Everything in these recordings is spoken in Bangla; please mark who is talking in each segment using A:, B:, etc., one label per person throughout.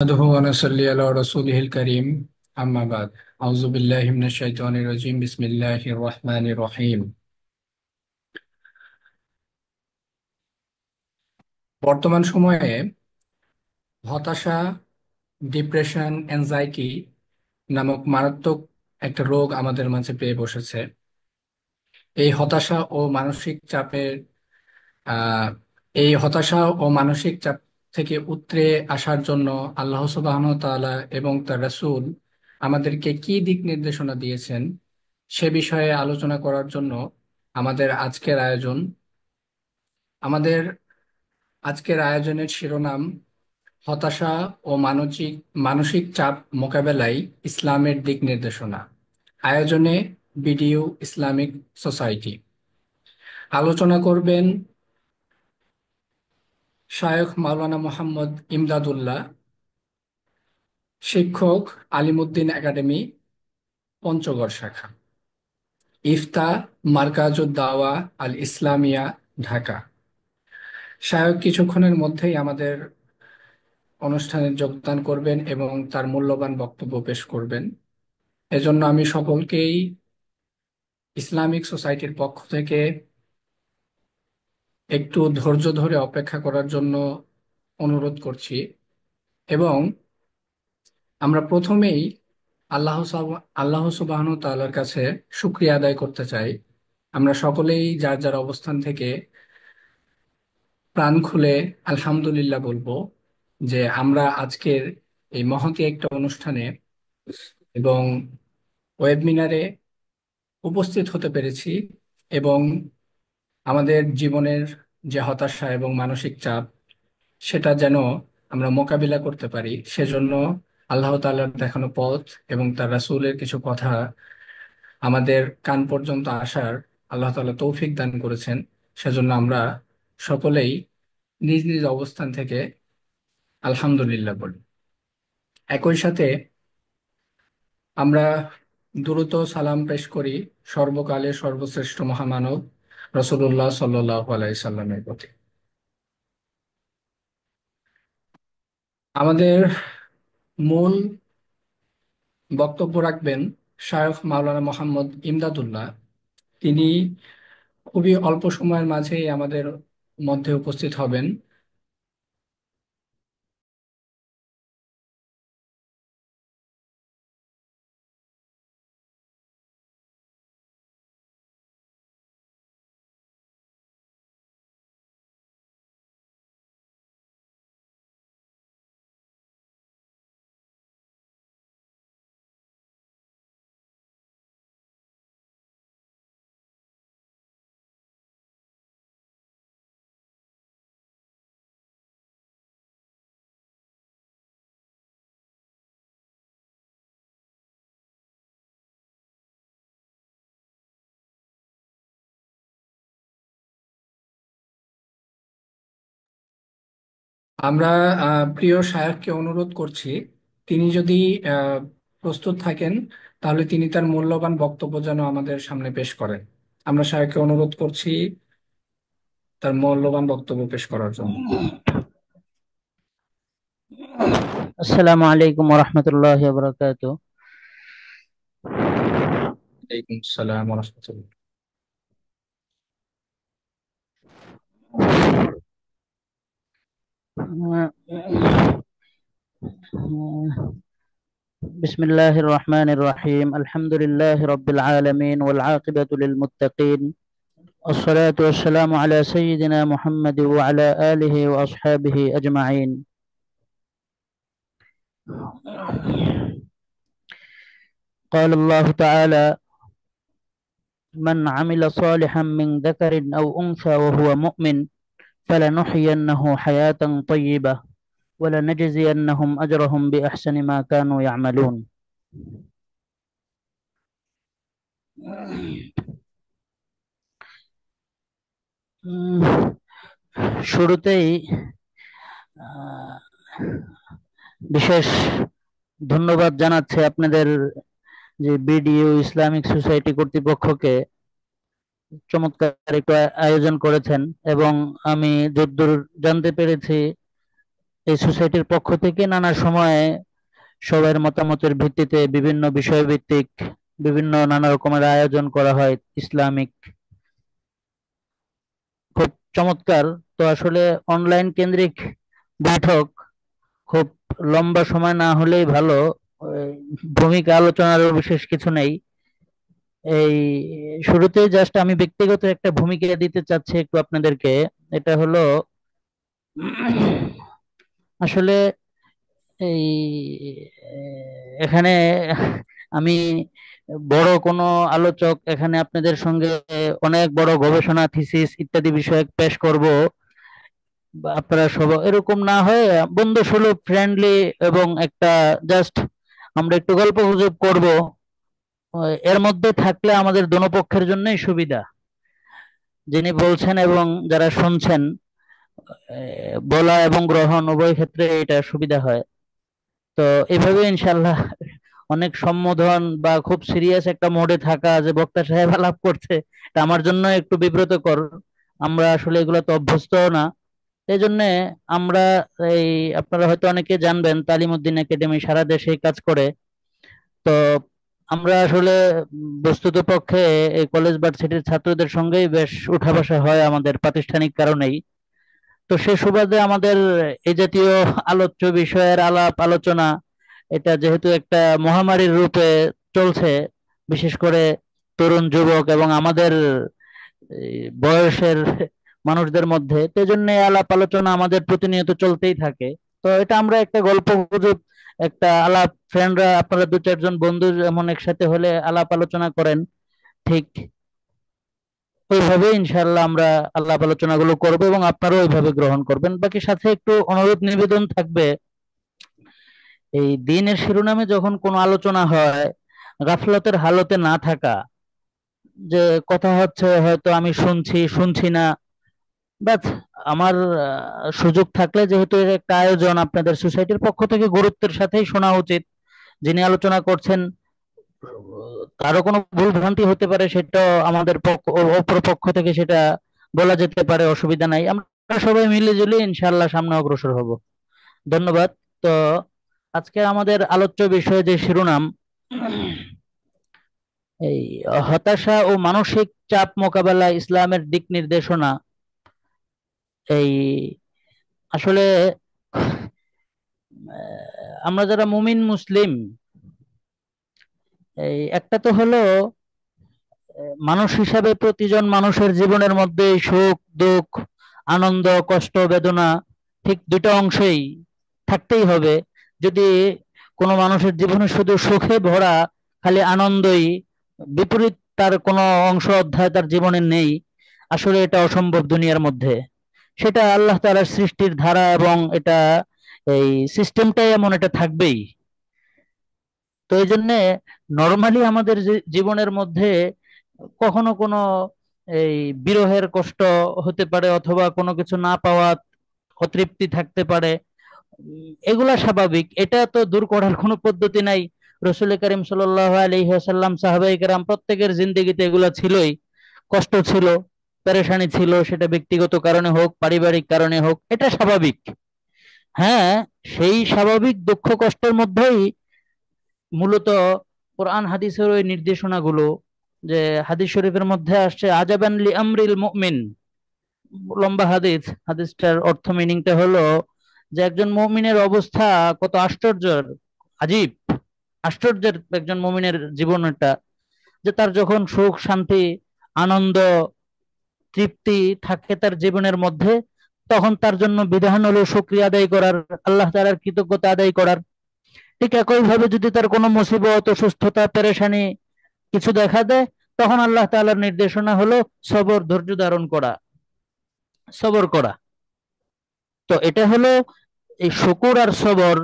A: نحمده ونصلي على رسوله الكريم أما بعد أعوذ بالله من الشيطان الرجيم بسم الله الرحمن الرحيم বর্তমান সময়ে হতাশা, ডিপ্রেশন, অ্যাংজাইটি নামক মারাত্মক একটা রোগ আমাদের মাঝে পেয়ে বসেছে। এই হতাশা ও মানসিক চাপের আহ এই হতাশা ও মানসিক চাপ থেকে উতরে আসার জন্য আল্লাহ সুবহানাহু ওয়া তাআলা এবং তার রাসূল আমাদেরকে কি দিক নির্দেশনা দিয়েছেন সে বিষয়ে আলোচনা করার জন্য আমাদের আজকের আয়োজন। আমাদের আজকের আয়োজনের শিরোনাম হতাশা ও মানসিক মানসিক চাপ মোকাবেলায় ইসলামের দিক নির্দেশনা। আয়োজনে বিডিইউ ইসলামিক সোসাইটি। আলোচনা করবেন শায়খ মাওলানা মোহাম্মদ ইমদাদুল্লাহ, শিক্ষক, আলিমুদ্দিন একাডেমি, পঞ্চগড় শাখা, ইফতা, মারকাজুদ দাওয়া আল ইসলামিয়া, ঢাকা। শায়খ কিছুক্ষণের মধ্যেই আমাদের অনুষ্ঠানে যোগদান করবেন এবং তার মূল্যবান বক্তব্য পেশ করবেন। এজন্য আমি সকলকেই ইসলামিক সোসাইটির পক্ষ থেকে একটু ধৈর্য ধরে অপেক্ষা করার জন্য অনুরোধ করছি এবং আমরা প্রথমেই আল্লাহ সুবহানাহু ওয়া তাআলার কাছে শুকরিয়া আদায় করতে চাই। আমরা সকলেই যার যার অবস্থান থেকে প্রাণ খুলে আলহামদুলিল্লাহ বলবো যে আমরা আজকের এই মহতী একটা অনুষ্ঠানে এবং ওয়েবিনারে উপস্থিত হতে পেরেছি এবং আমাদের জীবনের যে হতাশা এবং মানসিক চাপ সেটা যেন আমরা মোকাবিলা করতে পারি, সেজন্য আল্লাহ তাআলার দেখানো পথ এবং তার রাসূলের কিছু কথা আমাদের কান পর্যন্ত আসার আল্লাহ তাআলা তৌফিক দান করেছেন। সেজন্য আমরা সকলেই নিজ নিজ অবস্থান থেকে আলহামদুলিল্লাহ বলি। একই সাথে আমরা দ্রুত সালাম পেশ করি সর্বকালের সর্বশ্রেষ্ঠ মহামানব রাসূলুল্লাহ সাল্লাল্লাহু আলাইহি সাল্লামের প্রতি। আমাদের মূল বক্তব্য রাখবেন শায়খ মাওলানা মোহাম্মদ ইমদাদুল্লাহ। তিনি খুবই অল্প সময়ের মাঝেই আমাদের মধ্যে উপস্থিত হবেন। আমরা প্রিয় শায়খকে অনুরোধ করছি, তিনি যদি আহ, প্রস্তুত থাকেন তাহলে তিনি তার মূল্যবান বক্তব্য যেন আমাদের সামনে পেশ করেন। আমরা শায়খকে অনুরোধ করছি তার মূল্যবান বক্তব্য পেশ করার জন্য।
B: السلام عليكم ورحمة الله وبركاته.
A: ওয়ালাইকুম আসসালাম ওয়া রাহমাতুল্লাহ।
B: بسم الله الرحمن الرحيم. الحمد لله رب العالمين والعاقبة للمتقين، والصلاة والسلام على سيدنا محمد وعلى آله وأصحابه أجمعين. قال الله تعالى: من عمل صالحا من ذكر أو أنثى وهو مؤمن فلنحيينه حياة طيبة ولنجزينهم أجرهم بأحسن ما كانوا يعملون. শুরুতেই আহ, বিশেষ ধন্যবাদ জানাচ্ছি আপনাদের যে বিডিইউ ইসলামিক সোসাইটি কর্তৃপক্ষকে, চমৎকার একটু আয়োজন করেছেন এবং আমি যতদূর জানতে পেরেছি এই সোসাইটির পক্ষ থেকে নানা সময়ে সবার মতামতের ভিত্তিতে বিভিন্ন বিষয় ভিত্তিক বিভিন্ন নানা রকমের আয়োজন করা হয় ইসলামিক, খুব চমৎকার। তো আসলে অনলাইন কেন্দ্রিক বৈঠক খুব লম্বা সময় না হলেই ভালো। ওই ভূমিকা আলোচনার বিশেষ কিছু নেই। এই শুরুতে জাস্ট আমি ব্যক্তিগত একটা ভূমিকা দিতে চাচ্ছি একটু আপনাদেরকে। এটা হলো আসলে এই এখানে আমি বড় কোনো আলোচক এখানে আপনাদের সঙ্গে অনেক বড় গবেষণা থিসিস ইত্যাদি বিষয়ে পেশ করব, বা আপনারা সব এরকম না হয়ে বন্ধু সুলভ ফ্রেন্ডলি এবং একটা জাস্ট আমরা একটু গল্প গুজব করব। এর মধ্যে থাকলে আমাদের দোনো পক্ষের জন্যই সুবিধা, যিনি বলছেন এবং যারা শুনছেন, বলা এবং গ্রহণ উভয় ক্ষেত্রে এটা সুবিধা হয়। তো এভাবে ইনশাল্লাহ অনেক সম্বোধন বা খুব সিরিয়াস একটা মোডে থাকা যে বক্তা সাহেব আলাপ করছে, এটা আমার জন্য একটু বিব্রতকর। আমরা আসলে এগুলো তো অভ্যস্ত না। এই জন্য আমরা এই আপনারা হয়তো অনেকে জানবেন তালিমউদ্দিন একাডেমি সারা দেশে কাজ করে। তো আমরা আসলে বস্তুত পক্ষে এই কলেজ ভার্সিটির ছাত্রদের সঙ্গেই বেশ উঠা বসা হয় আমাদের প্রাতিষ্ঠানিক কারণেই। তো সে সুবাদে আমাদের এই জাতীয় আলোচ্য বিষয়ের আলাপ আলোচনা, এটা যেহেতু একটা মহামারীর রূপে চলছে, বিশেষ করে তরুণ যুবক এবং আমাদের এই বয়সের মানুষদের মধ্যে, তো জন্য আলাপ আলোচনা আমাদের প্রতিনিয়ত চলতেই থাকে। তো এটা আমরা একটা গল্প গুজব, একটা আলাপ, ফ্রেন্ডরা আপনারা দু চারজন বন্ধু এমন একসাথে হলে আলাপ আলোচনা করেন, ঠিক ওইভাবে ইনশাআল্লাহ আমরা আলাপ আলোচনাগুলো করবো এবং আপনারাও ওইভাবে গ্রহণ করবেন। বাকি সাথে একটু অনুরোধ নিবেদন থাকবে, এই দিনের শিরোনামে যখন কোনো আলোচনা হয় গাফলতের হালতে না থাকা, যে কথা হচ্ছে হয়তো আমি শুনছি শুনছি না, বাট আমার সুযোগ থাকলে যেহেতু এর একটা আয়োজন আপনাদের সোসাইটির পক্ষ থেকে গুরুত্বের সাথেই শোনা উচিত। যিনি আলোচনা করছেন কারো কোনো ভুল ভ্রান্তি হতে পারে, সেটা আমাদের অপর পক্ষ থেকে সেটা বলা যেতে পারে, অসুবিধা নাই। আমরা সবাই মিলে ঝুলে ইনশাআল্লাহ সামনে অগ্রসর হব। ধন্যবাদ। তো আজকে আমাদের আলোচ্য বিষয় যে শিরোনাম, এই হতাশা ও মানসিক চাপ মোকাবেলায় ইসলামের দিক নির্দেশনা। এই আসলে আমরা যারা মুমিন মুসলিম, এই একটা তো হলো মানুষ হিসাবে প্রতিজন মানুষের জীবনের মধ্যে সুখ দুঃখ, আনন্দ কষ্ট বেদনা, ঠিক দুটো অংশেই থাকতেই হবে। যদি কোনো মানুষের জীবনে শুধু সুখে ভরা, খালি আনন্দই, বিপরীত তার কোনো অংশ অধ্যায় তার জীবনে নেই, আসলে এটা অসম্ভব দুনিয়ার মধ্যে। সেটা আল্লাহ তাআলার সৃষ্টির ধারা এবং এটা এই সিস্টেমটাই এমন, এটা থাকবেই। তো এই জন্যে নর্মালি আমাদের জীবনের মধ্যে কখনো কোনো এই বিরহের কষ্ট হতে পারে, অথবা কোনো কিছু না পাওয়া অতৃপ্তি থাকতে পারে। এগুলা স্বাভাবিক, এটা তো দূর করার কোনো পদ্ধতি নাই। রসুল করিম সাল্লাল্লাহু আলাইহি ওয়াসাল্লাম সাহাবায়ে কেরাম প্রত্যেকের জিন্দেগিতে এগুলা ছিলই। কষ্ট ছিল, পেরেশানি ছিল, সেটা ব্যক্তিগত কারণে হোক পারিবারিক কারণে হোক, এটা স্বাভাবিক। হ্যাঁ, সেই স্বাভাবিক দুঃখ কষ্টের মধ্যেই মূলত কোরআন হাদিসের ওই নির্দেশনাগুলো, যে হাদিস শরীফের মধ্যে আসছে আজাবান লি আমরিল মুমিন, লম্বা হাদিস। হাদিসটার অর্থ মিনিংটা হলো যে একজন মুমিনের অবস্থা কত আশ্চর্যের, আজীব আশ্চর্যের একজন মুমিনের জীবনটা, যে তার যখন সুখ শান্তি আনন্দ তৃপ্তি থাকে তার জীবনের মধ্যে, তখন তার জন্য বিধান হলো শুকরিয়া আদায় করার, আল্লাহ তাআলার কৃতজ্ঞতা আদায় করার। ঠিক একই ভাবে যদি তার কোনো মুসিবত অসুস্থতা পেরেশানি কিছু দেখা দেয়, তখন আল্লাহ তাআলার নির্দেশনা হলো সবর, ধৈর্য ধারণ করা, সবর করা। তো এটা হলো এই শুকুর আর সবর,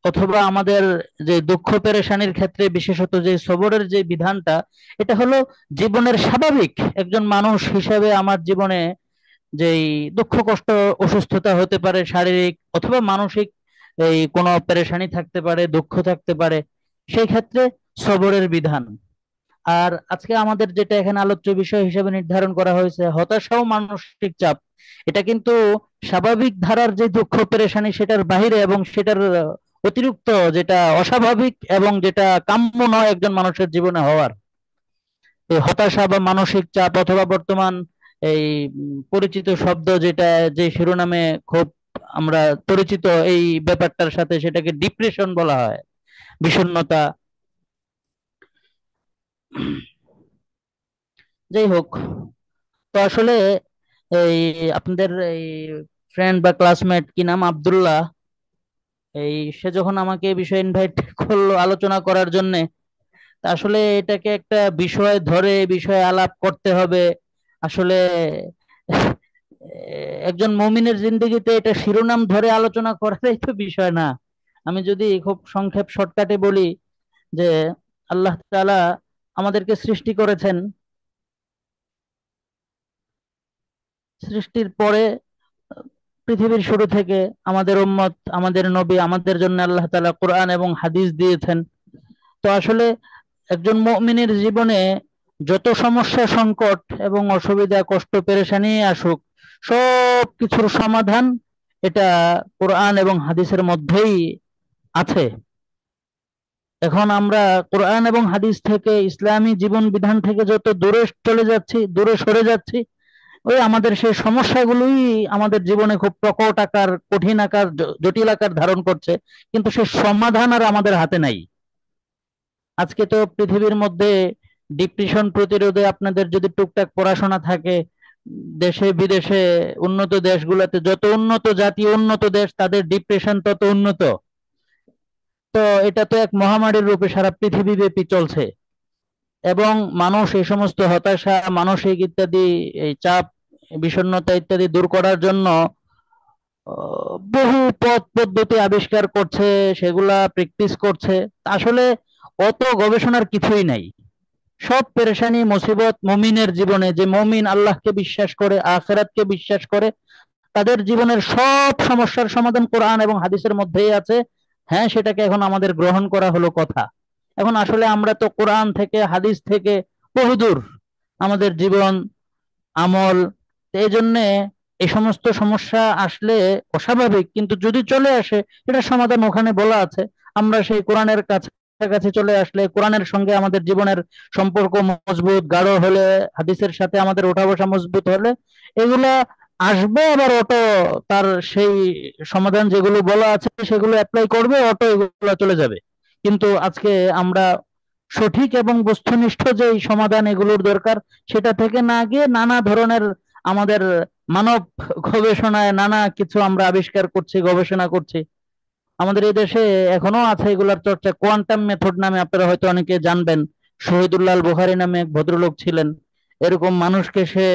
B: অথবা আমাদের যে দুঃখ পেরেশানির ক্ষেত্রে বিশেষত যে সবরের যে বিধানটা, এটা হলো জীবনের স্বাভাবিক। একজন মানুষ হিসাবে আমার জীবনে যেই দুঃখ কষ্ট অসুস্থতা হতে পারে, শারীরিক অথবা মানসিক, এই কোনো পেরেশানি থাকতে পারে, দুঃখ থাকতে পারে, সেই ক্ষেত্রে সবরের বিধান। আর আজকে আমাদের যেটা এখানে আলোচ্য বিষয় হিসেবে নির্ধারণ করা হয়েছে, হতাশা ও মানসিক চাপ, এটা কিন্তু স্বাভাবিক ধারার যে দুঃখ পেরেশানি সেটার বাহিরে এবং সেটার অতিরিক্ত, যেটা অস্বাভাবিক এবং যেটা কাম্য নয় একজন মানুষের জীবনে হওয়ার। এই হতাশা বা মানসিক চাপ, অথবা বর্তমান এই পরিচিত শব্দ যেটা, যে শিরোনামে খুব আমরা পরিচিত এই ব্যাপারটার সাথে, সেটাকে ডিপ্রেশন বলা হয়, বিষণ্ণতা। যাই হোক, তো আসলে এই আপনাদের এই ফ্রেন্ড বা ক্লাসমেট, কি নাম, আব্দুল্লাহ, সে যখন আমাকে এই বিষয়ে ইনভাইট করলো আলোচনা করার জন্য, তা আসলে এটাকে একটা বিষয় ধরে বিষয়ে আলাপ করতে হবে। আসলে একজন মুমিনের জিন্দেগিতে এটা শিরোনাম ধরে আলোচনা করাটাই তো বিষয় না। আমি যদি খুব সংক্ষেপ শর্টকাটে বলি, যে আল্লাহ তাআলা আমাদেরকে সৃষ্টি করেছেন, সৃষ্টির পরে পৃথিবীর শুরু থেকে আমাদের উম্মত, আমাদের নবী, আমাদের জন্য আল্লাহ তাআলা কোরআন এবং হাদিস দিয়েছেন। তো আসলে একজন মুমিনের জীবনে যত সমস্যা সংকট এবং অসুবিধা কষ্ট পেরেশানি আসুক, সব কিছুর সমাধান এটা কোরআন এবং হাদিসের মধ্যেই আছে। এখন আমরা কোরআন এবং হাদিস থেকে, ইসলামী জীবন বিধান থেকে যত দূরে চলে যাচ্ছি, দূরে সরে যাচ্ছি, ওই আমাদের সেই সমস্যাগুলোই আমাদের জীবনে খুব প্রকট আকার, কঠিন আকার, জটিল আকার ধারণ করছে, কিন্তু সে সমাধান আর আমাদের হাতে নাই। আজকে তো পৃথিবীর মধ্যে ডিপ্রেশন প্রতিরোধে আপনাদের যদি টুকটাক পড়াশোনা থাকে, দেশে বিদেশে উন্নত দেশগুলোতে, যত উন্নত জাতি, উন্নত দেশ, তাদের ডিপ্রেশন তত উন্নত। তো এটা তো এক মহামারীর রূপে সারা পৃথিবী ব্যাপী চলছে। এবং মানুষ এই সমস্ত হতাশা, মানসিক ইত্যাদি, এই চাপ, বিষণ্ণতা ইত্যাদি দূর করার জন্য বহু পথ পদ্ধতি আবিষ্কার করছে, সেগুলা প্র্যাকটিস করছে। আসলে অত গবেষণার কিছুই নাই। সব পেরেশানি মুসিবত মুমিনের জীবনে, যে মুমিন আল্লাহকে বিশ্বাস করে, আখিরাতকে বিশ্বাস করে, তাদের জীবনের সব সমস্যার সমাধান কোরআন এবং হাদিসের মধ্যেই আছে। হ্যাঁ, সেটাকে এখন আমাদের গ্রহণ করা হলো কথা। এখন আসলে আমরা তো কোরআন থেকে, হাদিস থেকে বহুদূর আমাদের জীবন, আমল। তো এই জন্যে এই সমস্ত সমস্যা আসলে অস্বাভাবিক, কিন্তু যদি চলে আসে, এটার সমাধান ওখানে বলা আছে। আমরা সেই কোরআনের কাছাকাছি চলে আসলে, কোরআনের সঙ্গে আমাদের জীবনের সম্পর্ক মজবুত গাঢ় হলে, হাদিসের সাথে আমাদের ওঠা বসা মজবুত হলে, এগুলা আসবে। আবার অটো তার সেই সমাধান যেগুলো বলা আছে সেগুলো অ্যাপ্লাই করবে, অটো এগুলো চলে যাবে। কিন্তু আজকে আমরা সঠিক এবং বস্তুনিষ্ঠ যে সমাধান এগুলোর দরকার, সেটা থেকে না গিয়ে নানা ধরনের আমাদের মানব গবেষণায় নানা কিছু আমরা আবিষ্কার করছি, গবেষণা করছি। আমাদের এই দেশে এখনো আছে এগুলার চর্চা, কোয়ান্টাম মেথড নামে আপনারা হয়তো অনেকে জানবেন। শহীদুল্লাহ আল বুখারী নামে এক ভদ্রলোক ছিলেন, এরকম মানুষকে সে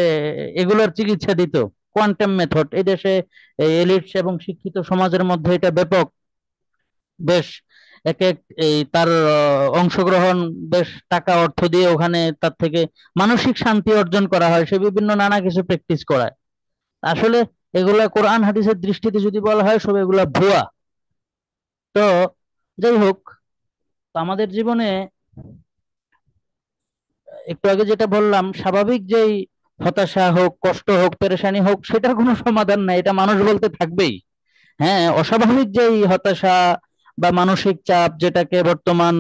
B: এগুলার চিকিৎসা দিত। কোয়ান্টাম মেথড এই দেশে এলিটস এবং শিক্ষিত সমাজের মধ্যে এটা ব্যাপক, বেশ এক এক এই তার অংশগ্রহণ, বেশ টাকা অর্থ দিয়ে ওখানে তার থেকে মানসিক শান্তি অর্জন করা হয়, সে বিভিন্ন নানা কিছু প্র্যাকটিস করায়। আসলে এগুলা কোরআন হাদিসের দৃষ্টিতে যদি বলা হয়, সব এগুলা ভুয়া। তো যাই হোক, তো আমাদের জীবনে একটু আগে যেটা বললাম, স্বাভাবিক যেই হতাশা হোক, কষ্ট হোক, পেরেশানি হোক, সেটার কোনো সমাধান নাই, এটা মানুষ বলতে থাকবেই। হ্যাঁ, অস্বাভাবিক যেই হতাশা বা মানসিক চাপ, যেটাকে বর্তমান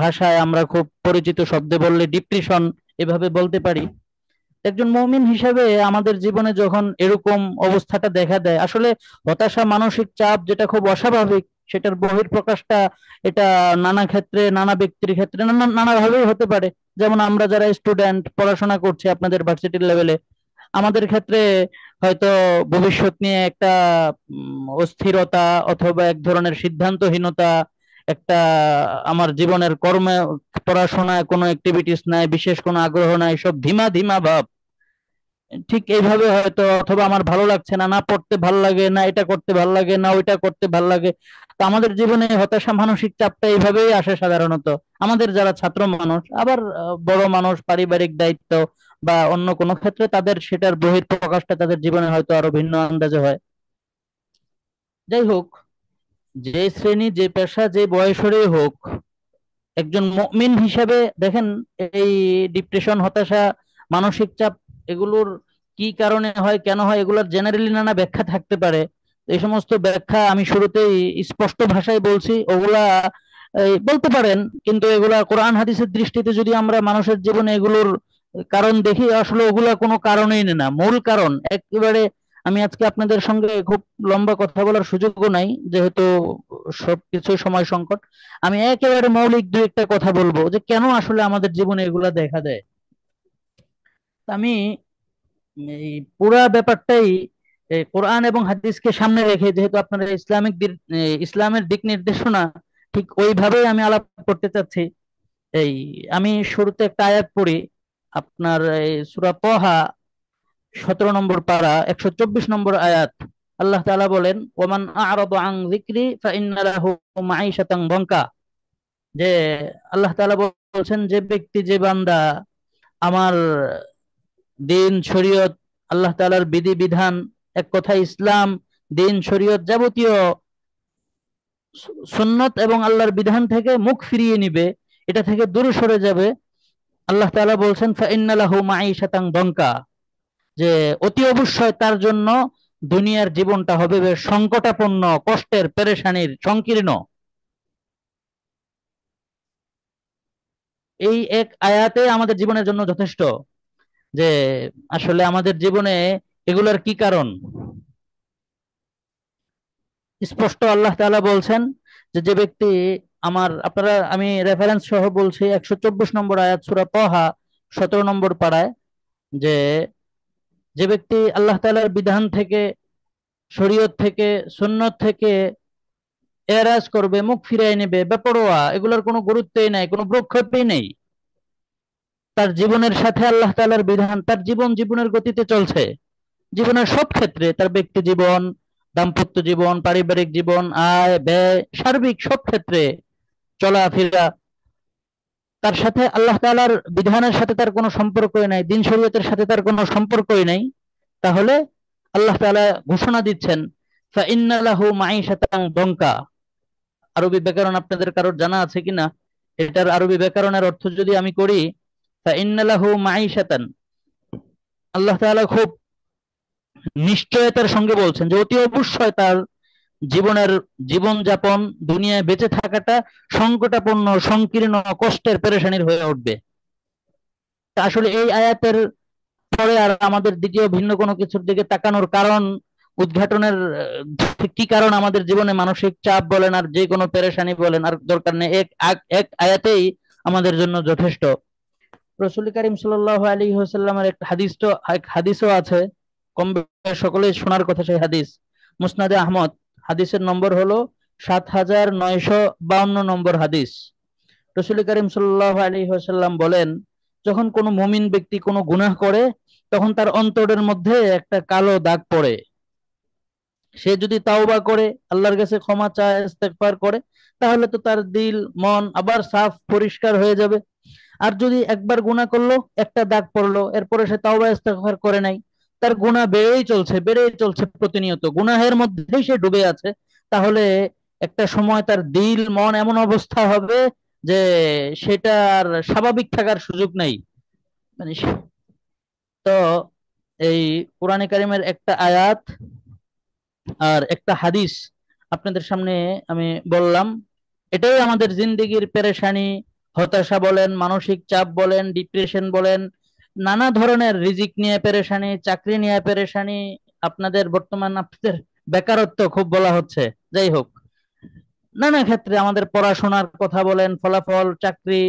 B: ভাষায় আমরা খুব পরিচিত শব্দে বললে ডিপ্রেশন এভাবে বলতে পারি, একজন মুমিন হিসেবে আমাদের জীবনে যখন এরকম অবস্থাটা দেখা দেয়, আসলে হতাশা, মানসিক চাপ যেটা খুব অস্বাভাবিক, সেটার বহিঃপ্রকাশটা এটা নানা ক্ষেত্রে, নানা ব্যক্তির ক্ষেত্রে নানাভাবেই হতে পারে। যেমন আমরা যারা স্টুডেন্ট, পড়াশোনা করছি আপনাদের ভার্সিটির লেভেলে, আমাদের ক্ষেত্রে হয়তো ভবিষ্যৎ নিয়ে একটা অস্থিরতা, অথবা এক ধরনের সিদ্ধান্তহীনতা, একটা আমার জীবনের কর্মে, পড়াশোনায় কোনো অ্যাক্টিভিটিস নাই, বিশেষ কোনো আগ্রহ নাই, সব ধিমা ধিমা ভাব। ঠিক এইভাবে হয়তো, অথবা আমার ভালো লাগছে না, না পড়তে ভাল লাগে, না এটা করতে ভাল লাগে, না ওইটা করতে ভাল লাগে। তো আমাদের জীবনে হতাশা, মানসিক চাপটা এইভাবেই আসে সাধারণত। আমাদের যারা ছাত্র মানুষ, আবার বড় মানুষ, পারিবারিক দায়িত্ব বা অন্য কোনো ক্ষেত্রে, তাদের সেটার বহিঃপ্রকাশটা তাদের জীবনে হয়তো আরো ভিন্ন আন্দাজে হয়। যাই হোক, যে শ্রেণী, যে পেশা, যে বয়সেরই হোক, একজন মুমিন হিসেবে দেখেন, এই ডিপ্রেশন, হতাশা, মানসিক চাপ, এগুলোর কি কারণে হয়, কেন হয়, এগুলোর জেনারেলি নানা ব্যাখ্যা থাকতে পারে। এই সমস্ত ব্যাখ্যা আমি শুরুতেই স্পষ্ট ভাষায় বলছি, ওগুলা বলতে পারেন, কিন্তু এগুলা কোরআন হাদিসের দৃষ্টিতে যদি আমরা মানুষের জীবনে এগুলোর কারণ দেখি, আসলে ওগুলা কোনো কারণই না, মূল কারণ একেবারে। আমি আজকে আপনাদের সঙ্গে খুব লম্বা কথা বলার সুযোগও নাই, যেহেতু সবকিছু সময় সংকট। আমি একেবারে মৌলিক দুই একটা কথা বলবো যে কেন আসলে আমাদের জীবনে এগুলা দেখা দেয়। আমি এই পুরা ব্যাপারটাই কোরআন এবং হাদিসকে সামনে রেখে, যেহেতু আপনারা ইসলামের দিক নির্দেশনা ঠিক ওইভাবেই আমি আলাপ করতে চাচ্ছি। এই আমি শুরুতে একটা আয়াত পড়ি, আপনার এই সূরা তহা 17 নম্বর পারা 124 নম্বর আয়াত। আল্লাহ তাআলা বলেন, ওমান আ'রাদা আন যিকরি ফাইন্না লাহু মাঈশাতান দনকা। যে আল্লাহ তাআলা বলছেন, যে ব্যক্তি, যে বান্দা আমার দিন শরীয়ত, আল্লাহ তাআলার বিধি বিধান, এক কথা ইসলাম, দিন শরীয়ত, যাবতীয় সুন্নত এবং আল্লাহর বিধান থেকে মুখ ফিরিয়ে নিবে, এটা থেকে দূরে সরে যাবে, আল্লাহ তাআলা বলছেন ফাইন্না লাহু মাঈশাতান দনকা, যে অতি অবশ্যই তার জন্য দুনিয়ার জীবনটা হবে বেশ সংকটাপন্ন, কষ্টের, পেরেশানির, সংকীর্ণ। এই এক আয়াতে আমাদের জীবনের জন্য যথেষ্ট যে আসলে আমাদের জীবনে এগুলোর কি কারণ। স্পষ্ট আল্লাহ তাআলা বলছেন যে যে ব্যক্তি আপনারা, আমি রেফারেন্স সহ বলছি, 124 নম্বর আয়াত, সূরা তহা 17 নম্বর পাড়ায়, যে যে ব্যক্তি আল্লাহ তাআলার বিধান থেকে, শরীয়ত থেকে, সুন্নত থেকে এরাজ করবে, মুখ ফিরিয়ে নেবে, বেপরোয়া, এগুলোর কোনো গুরুত্বই নাই, কোনো ভ্রুক্ষেপই নেই, তার জীবনের সাথে আল্লাহ তাআলার বিধান, তার জীবনের গতিতে চলছে, জীবনের সব ক্ষেত্রে, তার ব্যক্তি জীবন, দাম্পত্য জীবন, পারিবারিক জীবন, আয় ব্যয়, সার্বিক সব ক্ষেত্রে চলাফেরা, তার সাথে আল্লাহ তাআলার বিধানের সাথে তার কোনো সম্পর্কই নাই, দিন শরীয়তের সাথে তার কোনো সম্পর্কই নাই, তাহলে আল্লাহ তাআলা ঘোষণা দিচ্ছেন ফাইন্না লাহু মাঈশাতান দনকা। আরবি ব্যাকরণ আপনাদের কারোর জানা আছে কিনা? এটার আরবি ব্যাকরণের অর্থ যদি আমি করি, ফাইন্না লাহু মাঈশাতান, আল্লাহ তাআলা খুব নিশ্চয়তার সঙ্গে বলছেন যে অতি অবশ্যই তার জীবন যাপন, দুনিয়ায় বেঁচে থাকাটা সংকটাপন্ন, সংকীর্ণ, কষ্টের, পেরেশানির হয়ে উঠবে। তা আসলে এই আয়াতের পরে আর আমাদের দ্বিতীয় ভিন্ন কোনো কিছুর দিকে তাকানোর কারণ, উদ্ঘাটনের কি কারণ আমাদের জীবনে মানসিক চাপ বলেন আর যে কোনো পেরেশানি বলেন, আর দরকার নেই, এক আয়াতেই আমাদের জন্য যথেষ্ট। রাসূল করিম সাল্লাল্লাহু আলাইহি ওয়াসাল্লামের এক হাদিসও আছে, কম বেশ সকলেই শোনার কথা সেই হাদিস। মুসনাদে আহমদ, হাদিসের নম্বর হলো 7952 নম্বর হাদিস। রাসূল করিম সাল্লাল্লাহু আলাইহি ওয়াসাল্লাম বলেন, যখন কোনো মুমিন ব্যক্তি কোনো গুনাহ করে, তখন তার অন্তরের মধ্যে একটা কালো দাগ পড়ে। সে যদি তাওবা করে, আল্লাহর কাছে ক্ষমা চায়, ইস্তেগফার করে, তাহলে তো তার দিল, মন আবার সাফ, পরিষ্কার হয়ে যাবে। আর যদি একবার গুনাহ করলো, একটা দাগ পড়লো, এরপরে সে তাওবা ইস্তেগফার করে নাই, তার গুনাহ বেড়েই চলছে, প্রতিনিয়ত গুনাহের মধ্যেই সে ডুবে আছে, তাহলে একটা সময় তার দিল, মন এমন অবস্থা হবে যে সেটা আর স্বাভাবিক থাকার সুযোগ নেই। মানে তো এই কোরআনে কারিমের একটা আয়াত আর একটা হাদিস আপনাদের সামনে আমি বললাম, এটাই আমাদের জিন্দেগির পেরেশানি, হতাশা বলেন, মানসিক চাপ বলেন, ডিপ্রেশন বলেন, নানা ধরনের রিজিক নিয়ে পেরেশানি, চাকরি নিয়ে পেরেশানি, আপনাদের বেকারত্ব খুব বলা হচ্ছে, যাই হোক, নানা ক্ষেত্রে আমাদের পড়াশোনার কথা বলেন, ফলাফল, চাকরি,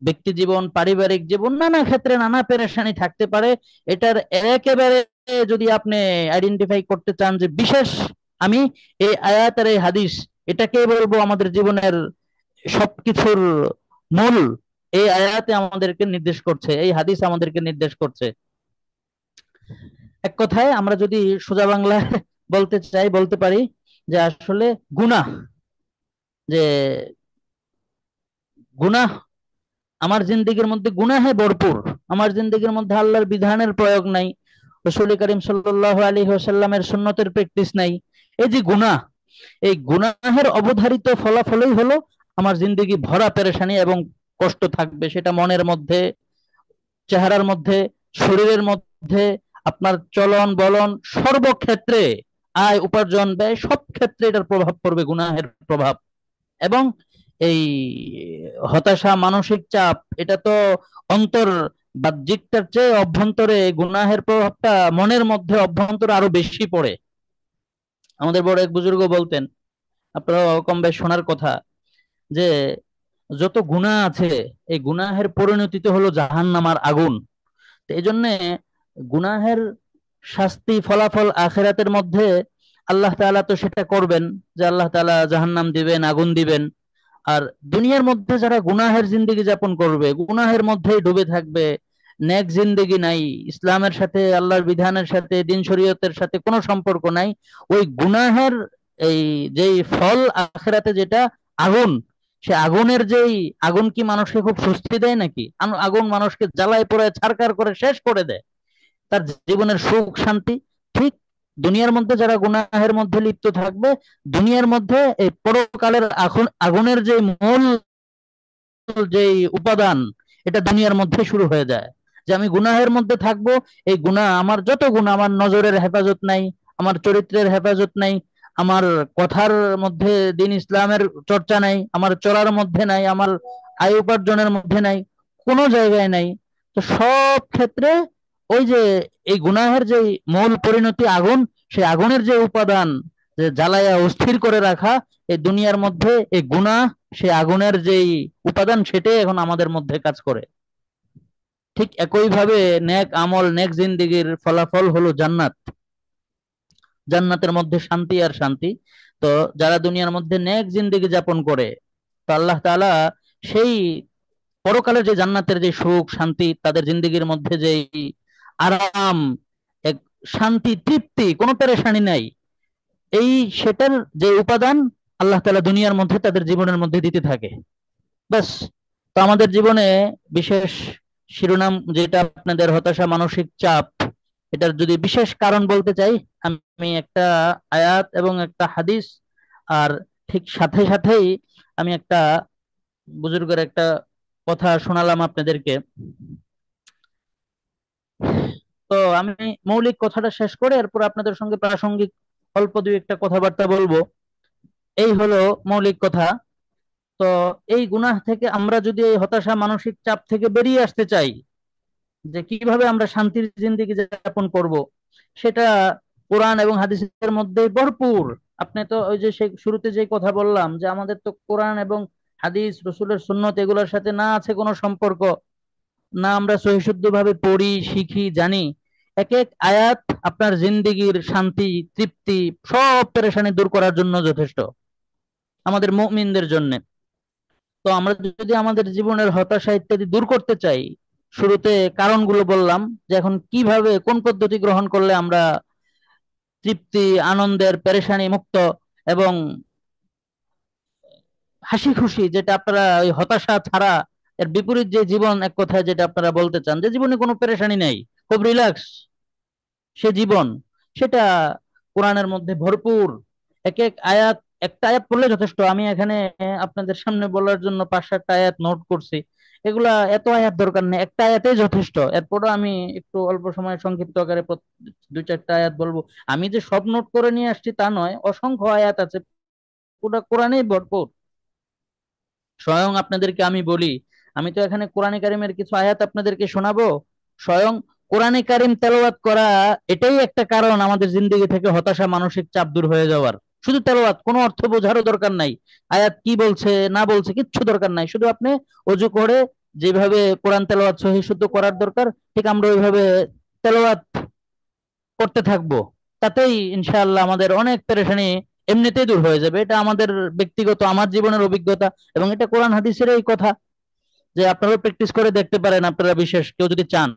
B: ব্যক্তি জীবন, পারিবারিক জীবন, নানা ক্ষেত্রে নানা পেরেশানি থাকতে পারে। এটার একেবারে যদি আপনি আইডেন্টিফাই করতে চান যে বিশেষ, আমি এই আয়াত আর এই হাদিস, এটাকে বলবো আমাদের জীবনের সবকিছুর মূল। এই আয়াতে আমাদেরকে নির্দেশ করছে, এই হাদিস আমাদেরকে নির্দেশ করছে। এক কথায় আমরা যদি সোজা বাংলায় বলতে চাই, বলতে পারি যে আসলে গুনাহ, যে গুনাহ, আমার জিন্দেগির মধ্যে গুনাহে ভরপুর, আমার জিন্দেগির মধ্যে আল্লাহর বিধানের প্রয়োগ নাই, রাসূল করিম সাল্লাল্লাহু আলাইহি ওয়াসাল্লামের সুন্নতের প্র্যাকটিস নাই, এই যে গুনাহ, এই গুনাহের অবধারিত ফলাফলই হলো আমার জিন্দেগি ভরা পেরেশানি এবং কষ্ট থাকবে, সেটা মনের মধ্যে, চেহারার মধ্যে, শরীরের মধ্যে, আপনার চলন বলন সর্বক্ষেত্রে, আয় উপার্জন ব্যয় সব ক্ষেত্রে এটার প্রভাব পড়বে, গুনাহের প্রভাব। এবং এই হতাশা, মানসিক চাপ, এটা তো অন্তর, বাহ্যিকটার চেয়ে অভ্যন্তরে গুনাহের প্রভাবটা মনের মধ্যে অভ্যন্তরে আরো বেশি পড়ে। আমাদের বড় এক বুজুর্গ বলতেন, আপনারা কম বেশ শোনার কথা, যে যত গুনাহ আছে এই গুনাহের পরিণতিতে হলো জাহান্নামার আগুন। তো এই জন্য গুনাহের শাস্তি, ফলাফল আখেরাতের মধ্যে আল্লাহ তাআলা তো সেটা করবেন, যে আল্লাহ তাআলা জাহান্নাম দিবেন, আগুন দিবেন। আর দুনিয়ার মধ্যে যারা গুনাহের জিন্দেগি যাপন করবে, গুনাহের মধ্যেই ডুবে থাকবে, নেক জিন্দেগি নাই, ইসলামের সাথে, আল্লাহর বিধানের সাথে, দিন শরীয়তের সাথে কোনো সম্পর্ক নাই, ওই গুনাহের এই যেই ফল আখেরাতে যেটা আগুন, সে আগুনের যেই আগুন কি মানুষকে খুব স্বস্তি দেয় নাকি? আগুন মানুষকে জ্বালায় পোড়ায় ছারখার করে শেষ করে দেয় তার জীবনের সুখ শান্তি। ঠিক দুনিয়ার মধ্যে যারা গুনাহের মধ্যে লিপ্ত থাকবে, দুনিয়ার মধ্যে এই পরকালের আগুনের যে মূল যে উপাদান, এটা দুনিয়ার মধ্যে শুরু হয়ে যায়। যে আমি গুনাহের মধ্যে থাকবো, এই গুনাহ, আমার যত গুনাহ, আমার নজরের হেফাজত নাই, আমার চরিত্রের হেফাজত নাই, আমার কথার মধ্যে দিন ইসলামের চর্চা নাই, আমার চলার মধ্যে নাই, আমার আয় উপার্জনের মধ্যে নাই, কোনো জায়গায় নাই। তো সব ক্ষেত্রে ওই যে এই গুনাহের যে মূল পরিণতি আগুন, সেই আগুনের যে উপাদান, যে জ্বালায়া অস্থির করে রাখা এই দুনিয়ার মধ্যে, এই গুনাহ, সে আগুনের যেই উপাদান, সেটাই এখন আমাদের মধ্যে কাজ করে। ঠিক একইভাবে নেক আমল, নেক জিন্দিগির ফলাফল হলো জান্নাত। জান্নাতের মধ্যে শান্তি আর শান্তি। তো যারা দুনিয়ার মধ্যে নেক জিন্দিগি যাপন করে, তো আল্লাহ তাআলা সেই পরকালের যে জান্নাতের যে সুখ শান্তি, তাদের জিন্দিগির মধ্যে যে আরাম, এক শান্তি, তৃপ্তি, কোনো পেরেশানি নাই, এই সেটার যে উপাদান আল্লাহ তাআলা দুনিয়ার মধ্যে তাদের জীবনের মধ্যে দিতে থাকে। ব্যাস। তো আমাদের জীবনে বিশেষ শিরোনাম যেটা আপনাদের হতাশা, মানসিক চাপ, এটার যদি বিশেষ কারণ বলতে চাই, আমি একটা আয়াত এবং একটা হাদিস, আর ঠিক সাথে সাথেই আমি একটা বুজুর্গের একটা কথা শোনালাম আপনাদেরকে। তো আমি মৌলিক কথাটা শেষ করে এরপর আপনাদের সঙ্গে প্রাসঙ্গিক অল্প দুই একটা কথাবার্তা বলবো। এই হলো মৌলিক কথা। তো এই গুনাহ থেকে আমরা যদি এই হতাশা, মানসিক চাপ থেকে বেরিয়ে আসতে চাই, যে কিভাবে আমরা শান্তির জিন্দেগি যাপন করব, সেটা কোরআন এবং হাদিসের মধ্যে ভরপুর। আপনি তো ওই যে সেই শুরুতে যে কথা বললাম, যে আমাদের তো কোরআন এবং হাদিস, রসুলের সুন্নত, এগুলোর সাথে না আছে কোনো সম্পর্ক, না আমরা সহিশুদ্ধ ভাবে পড়ি, শিখি, জানি। এক এক আয়াত আপনার জিন্দেগির শান্তি, তৃপ্তি, সব পেরেশানি দূর করার জন্য যথেষ্ট, আমাদের মুমিনদের জন্য। তো আমরা যদি আমাদের জীবনের হতাশা ইত্যাদি দূর করতে চাই, শুরুতে কারণগুলো বললাম, যে এখন কিভাবে, কোন পদ্ধতি গ্রহণ করলে আমরা তৃপ্তি, আনন্দের, পেরেশানি মুক্ত এবং হাসি খুশি, যেটা আপনারা ওই হতাশা ছাড়া, এর বিপরীত যে জীবন, এক কথায় যেটা আপনারা বলতে চান, যে জীবনে কোনো পেরেশানি নেই, খুব রিল্যাক্স সে জীবন, সেটা কোরআনের মধ্যে ভরপুর। এক এক আয়াত, একটা আয়াত পড়লে যথেষ্ট। আমি এখানে আপনাদের সামনে বলার জন্য 5-7টা আয়াত নোট করছি। এগুলা এত আয়াত দরকার নেই, একটা আয়াতেই যথেষ্ট। এরপরও আমি একটু অল্প সময় সংক্ষিপ্ত আকারে 2-4টা আয়াত বলবো। আমি যে সব নোট করে নিয়ে আসছি তা নয়, অসংখ্য আয়াত আছে, পুরো কোরআনেই ভরপুর। স্বয়ং আপনাদেরকে আমি বলি, আমি তো এখানে কোরআনে কারিমের কিছু আয়াত আপনাদেরকে শোনাবো। স্বয়ং কোরআনে কারিম তেলাওয়াত করা, এটাই একটা কারণ আমাদের জিন্দগি থেকে হতাশা, মানসিক চাপ দূর হয়ে যাওয়ার। শুধু তেলাওয়াত, কোনো অর্থ বোঝারও দরকার নাই, আয়াত কি বলছে না বলছে কিচ্ছু দরকার নাই। শুধু আপনি অজু করে যেভাবে কোরআন তেলাওয়াত সহিহ শুদ্ধ করার দরকার, ঠিক আমরা ওইভাবে তেলাওয়াত করতে থাকবো। তাতেই ইনশাআল্লাহ আমাদের অনেক পেরেশানি এমনিতেই দূর হয়ে যাবে। এটা আমাদের ব্যক্তিগত, আমার জীবনের অভিজ্ঞতা, এবং এটা কোরআন হাদিসের এই কথা, যে আপনারাও প্র্যাকটিস করে দেখতে পারেন। আপনারা বিশেষ কেউ যদি চান,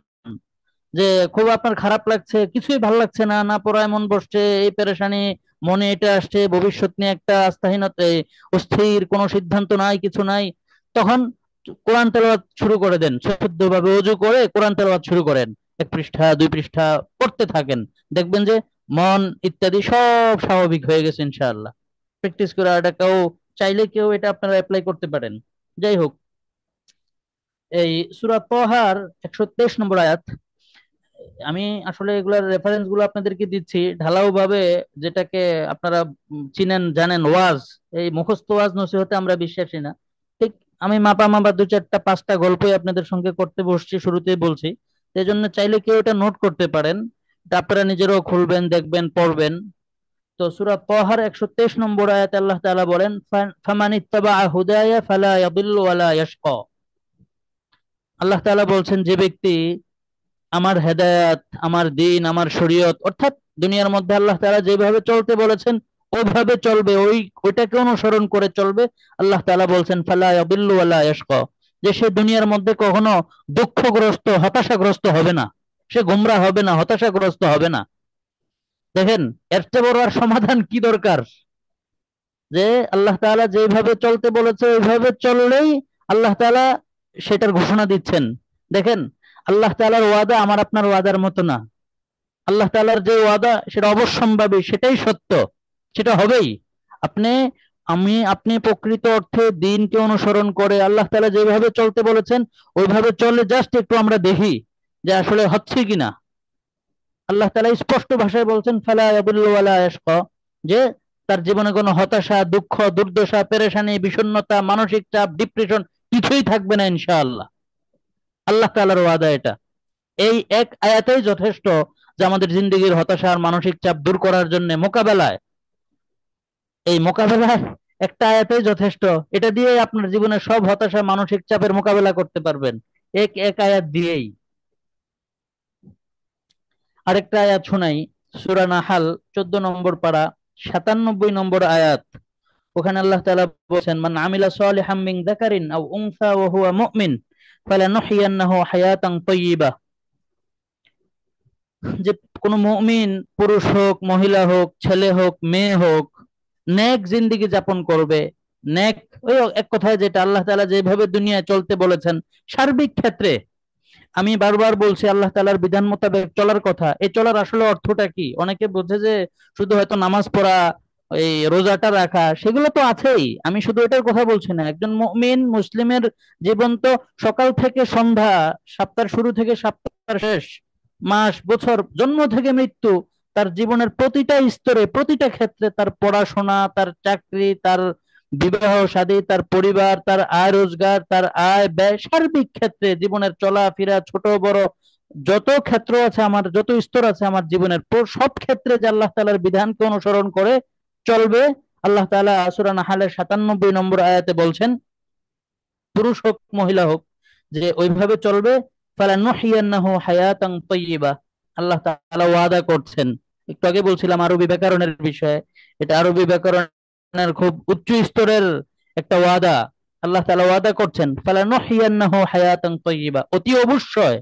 B: যে খুব আপনার খারাপ লাগছে, কিছুই ভালো লাগছে না, না পড়ায় মন বসছে, এই পেরেশানি মনে এটা আসছে, ভবিষ্যৎ নিয়ে একটা আস্থাহীনতা, অস্থির, কোনো সিদ্ধান্ত নাই, কিছু নাই, তখন কোরআন তেলাওয়াত শুরু করে দেন। শুদ্ধভাবে ওযু করে কোরআন তেলাওয়াত শুরু করেন, 1 পৃষ্ঠা 2 পৃষ্ঠা পড়তে থাকেন, দেখবেন যে মন ইত্যাদি সব স্বাভাবিক হয়ে গেছে ইনশাআল্লাহ। প্র্যাকটিস করে এটাকেও চাইলে কেউ এটা আপনারা অ্যাপ্লাই করতে পারেন। যাই হোক, এই সূরা তাহার 123 নম্বর আয়াত, আমি আসলে এগুলার রেফারেন্স গুলো আপনাদেরকে দিচ্ছি ঢালাও ভাবে, যেটাকে আপনারা চিনেন জানেন, ওয়াজ। এই মুখস্থ ওয়াজ নসিহতে আমরা বিশ্বাসী না। ঠিক আমি মাপা মাপা দু চারটা পাঁচটা গল্পই আপনাদের সঙ্গে করতে বসছি, শুরুতেই বলছি। এই জন্য চাইলে কেউ এটা নোট করতে পারেন, এটা আপনারা নিজেরাও খুলবেন, দেখবেন, পড়বেন। তো সূরা তাহার 123 নম্বর আয়াতে আল্লাহ তাআলা বলেন, ফামানিত্তাবা হুদায়া ফালা ইয়াদিল্লু ওয়ালা ইয়াশকা। আল্লাহ তাআলা বলছেন, যে ব্যক্তি আমার হেদায়াত, আমার দিন, আমার শরীয়ত, অর্থাৎ দুনিয়ার মধ্যে আল্লাহ তাআলা যেভাবে চলতে বলেছেন ওইভাবে চলবে, ওইটাকে অনুসরণ করে চলবে, আল্লাহ তাআলা বলছেন ফালা ইয়াদিল্লু ওয়ালা ইয়াশকা, যে সে দুনিয়ার মধ্যে কখনো দুঃখগ্রস্ত, হতাশাগ্রস্ত হবে না, সে গোমরা হবে না, হতাশাগ্রস্ত হবে না। দেখেন, এর চেয়ে বড় আর সমাধান কি দরকার? যে আল্লাহ তাআলা যেভাবে চলতে বলেছে ওইভাবে চললেই আল্লাহ তাআলা সেটার ঘোষণা দিচ্ছেন। দেখেন, আল্লাহ তাআলার ওয়াদা আমার আপনার ওয়াদার মতো না। আল্লাহ তাআলার যে ওয়াদা সেটা অবশ্যম্ভাবী, সেটাই সত্য, সেটা হবেই। আপনি, আপনি প্রকৃত অর্থে দিনকে অনুসরণ করে আল্লাহ তাআলা যেভাবে চলতে বলেছেন ওইভাবে চলে, জাস্ট একটু আমরা দেখি যে আসলে হচ্ছে কিনা। আল্লাহ তাআলা স্পষ্ট ভাষায় বলছেন ফালা ইয়াদুল্লু ওয়ালা ইয়াশকা, যে তার জীবনে কোনো হতাশা, দুঃখ, দুর্দশা, পেরেশানি, বিষণ্ণতা, মানসিক চাপ, ডিপ্রেশন কিছুই থাকবে না ইনশাআল্লাহ। আল্লাহ তাআলার ওয়াদা এটা। এই এক আয়াতেই যথেষ্ট যে আমাদের জিন্দগির হতাশা আর মানসিক চাপ দূর করার জন্য মোকাবেলায়, এই মোকাবেলায় একটা আয়াতেই যথেষ্ট। এটা দিয়ে আপনার জীবনের সব হতাশা, মানসিক চাপের মোকাবেলা করতে পারবেন, এক এক আয়াত দিয়েই। আরেকটা আয়াত শোনাই, সূরা নাহাল 14 নম্বর পারা 97 নম্বর আয়াত। ওখানে আল্লাহ তাআলা বলেছেন, মান আমিলা সালিহাম মিন যাকারিন আও উনসা ওয়া হুয়া মুমিন ফালানুহইয়ান্নাহু হায়াতান তাইয়্যিবা। যে কোনো মুমিন, পুরুষ হোক, মহিলা হোক, ছেলে হোক, মেয়ে হোক, নেক জিন্দেগি যাপন করবে। নেক, ওই এক কথায় যেটা আল্লাহ তাআলা যেভাবে দুনিয়ায় চলতে বলেছেন সার্বিক ক্ষেত্রে। আমি বারবার বলছি আল্লাহ তাআলার বিধান মোতাবেক চলার কথা। এই চলার আসলে অর্থটা কি? অনেকে বোঝে যে শুধু হয়তো নামাজ পড়া, এই রোজাটা রাখা, সেগুলো তো আছেই। আমি শুধু এটার কথা বলছি না। একজন মুমিন মুসলিমের জীবন তো সকাল থেকে সন্ধ্যা, সপ্তাহের শুরু থেকে সপ্তাহের শেষ, মাস, বছর, জন্ম থেকে মৃত্যু, তার জীবনের প্রতিটা স্তরে, প্রতিটা ক্ষেত্রে, তার পড়াশোনা, তার চাকরি, তার বিবাহ শাদী, তার পরিবার, তার আয় রোজগার, তার আয় ব্যয়, সার্বিক ক্ষেত্রে জীবনের চলাফেরা, ছোট বড় যত ক্ষেত্র আছে, আমার যত স্তর আছে আমার জীবনের, সব ক্ষেত্রে যে আল্লাহ তাআলার বিধানকে অনুসরণ করে চলবে, আল্লাহ তাআলা সূরা নাহালের 97 নম্বর আয়াতে বলছেন, পুরুষ হোক মহিলা হোক, যে ওইভাবে চলবে, ফালানুহইয়ান্নাহু হায়াতান তাইয়্যিবা। আল্লাহ তাআলা ওয়াদা করছেন। একটু আগে বলছিলাম আরবি ব্যাকরণের বিষয়ে, এটা আরবি ব্যাকরণের খুব উচ্চ স্তরের একটা ওয়াদা। আল্লাহ তাআলা ওয়াদা করছেন ফালানুহইয়ান্নাহু হায়াতান তাইয়্যিবা, অতি অবশ্যই।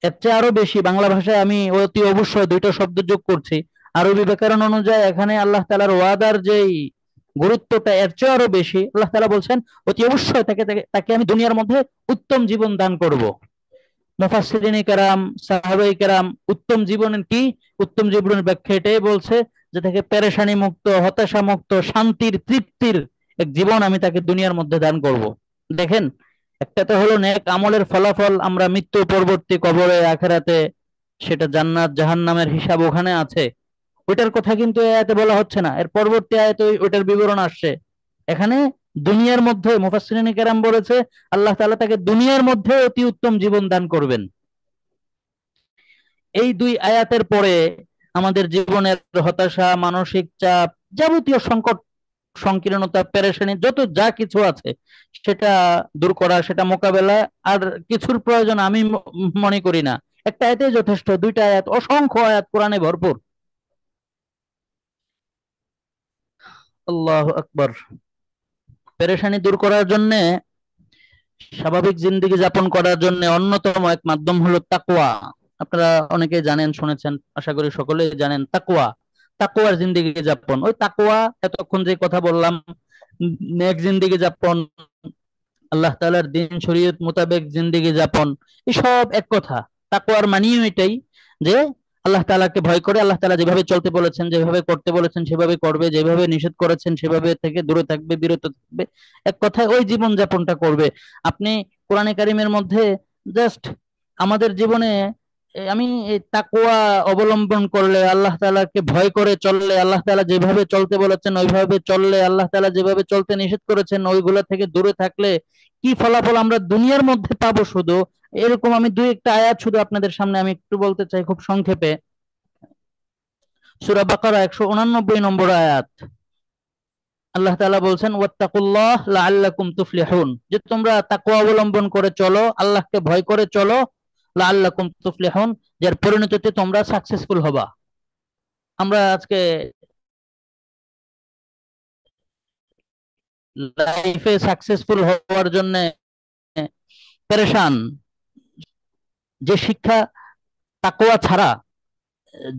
B: এর চেয়ে আরো বেশি, বাংলা ভাষায় আমি অতি অবশ্যই দুইটা শব্দ যোগ করছি। আরবি ব্যাকরণ অনুযায়ী এখানে আল্লাহ তাআলার ওয়াদার যেই গুরুত্বটা এর চেয়ে আরো বেশি। আল্লাহ তাআলা বলছেন অতি অবশ্যই তাকে তাকে তাকে আমি দুনিয়ার মধ্যে উত্তম জীবন দান করব। মুফাসসিরিনে কেরাম, সাহাবায়ে কেরাম উত্তম জীবনের কি, উত্তম জীবনের ব্যাখ্যা এটাই বলছে যে তাকে পেরেশানি মুক্ত, হতাশা মুক্ত, শান্তির, তৃপ্তির এক জীবন আমি তাকে দুনিয়ার মধ্যে দান করব। দেখেন, একটা তো হলো নেক আমলের ফলাফল আমরা মৃত্যু পরবর্তী কবরে, আখেরাতে, সেটা জান্নাত জাহান্নামের হিসাব ওখানে আছে। ওইটার কথা কিন্তু এই আয়াতে বলা হচ্ছে না, এর পরবর্তী আয়াতে ওইটার বিবরণ আসছে। এখানে দুনিয়ার মধ্যে মুফাসসিরিনে কেরাম বলেছে আল্লাহ তাআলা তাকে দুনিয়ার মধ্যে অতি উত্তম জীবন দান করবেন। এই দুই আয়াতের পরে আমাদের জীবনের হতাশা, মানসিক চাপ, যাবতীয় সংকট, সংকীর্ণতা, পেরেশানি, যত যা কিছু আছে সেটা দূর করা, সেটা মোকাবেলা আর কিছুর প্রয়োজন আমি মনে করি না। একটা আয়াতেই যথেষ্ট, দুইটা আয়াত, অসংখ্য আয়াত কোরআনে ভরপুর। আল্লাহু আকবার। পেরেশানি দূর করার জন্য, স্বাভাবিক জিন্দেগি যাপন করার জন্য অন্যতম এক মাধ্যম হলো তাকওয়া। আপনারা অনেকে জানেন, শুনেছেন, আশা করি সকলেই জানেন তাকওয়া। তাকওয়ার জিন্দেগি যাপন, ওই তাকওয়া, এতক্ষণ যে কথা বললাম, নেক জিন্দেগি যাপন, আল্লাহ তাআলার দিন শরীয়ত মোতাবেক জিন্দেগি যাপন, এসব এক কথা। তাকওয়ার মানেই এটাই যে আল্লাহ তাআলাকে ভয় করে আল্লাহ তাআলা যেভাবে চলতে বলেছেন, যেভাবে করতে বলেছেন সেভাবে করবে, যেভাবে নিষেধ করেছেন সেভাবে থেকে দূরে থাকবে, বিরত থাকবে। এক কথায় ওই জীবন যাপনটা করবে। আপনি কোরআনে কারিমের মধ্যে জাস্ট আমাদের জীবনে আমি এই তাকওয়া অবলম্বন করলে, আল্লাহ তাআলাকে ভয় করে চললে, আল্লাহ তাআলা যেভাবে চলতে বলেছেন ওইভাবে চললে, আল্লাহ তাআলা যেভাবে চলতে নিষেধ করেছেন ওইগুলা থেকে দূরে থাকলে কি ফলাফল আমরা দুনিয়ার মধ্যে পাবো, শুধু এরকম আমি দুই একটা আয়াত শুধু আপনাদের সামনে আমি একটু বলতে চাই খুব সংক্ষেপে। সূরা বাকারা 189 নম্বর আয়াত, আল্লাহ তাআলা বলছেন ওয়াত্তাকুল্লাহ লাআল্লাকুম তুফলিহুন, যে তোমরা তাকওয়া অবলম্বন করে চলো, আল্লাহকে ভয় করে চলো, লাআল্লাকুম তুফলিহুন, যার পরিণতিতে তোমরা সাকসেসফুল হবা। আমরা আজকে লাইফে সাকসেসফুল হওয়ার জন্য পেরেশান। যে শিক্ষা তাকওয়া ছাড়া,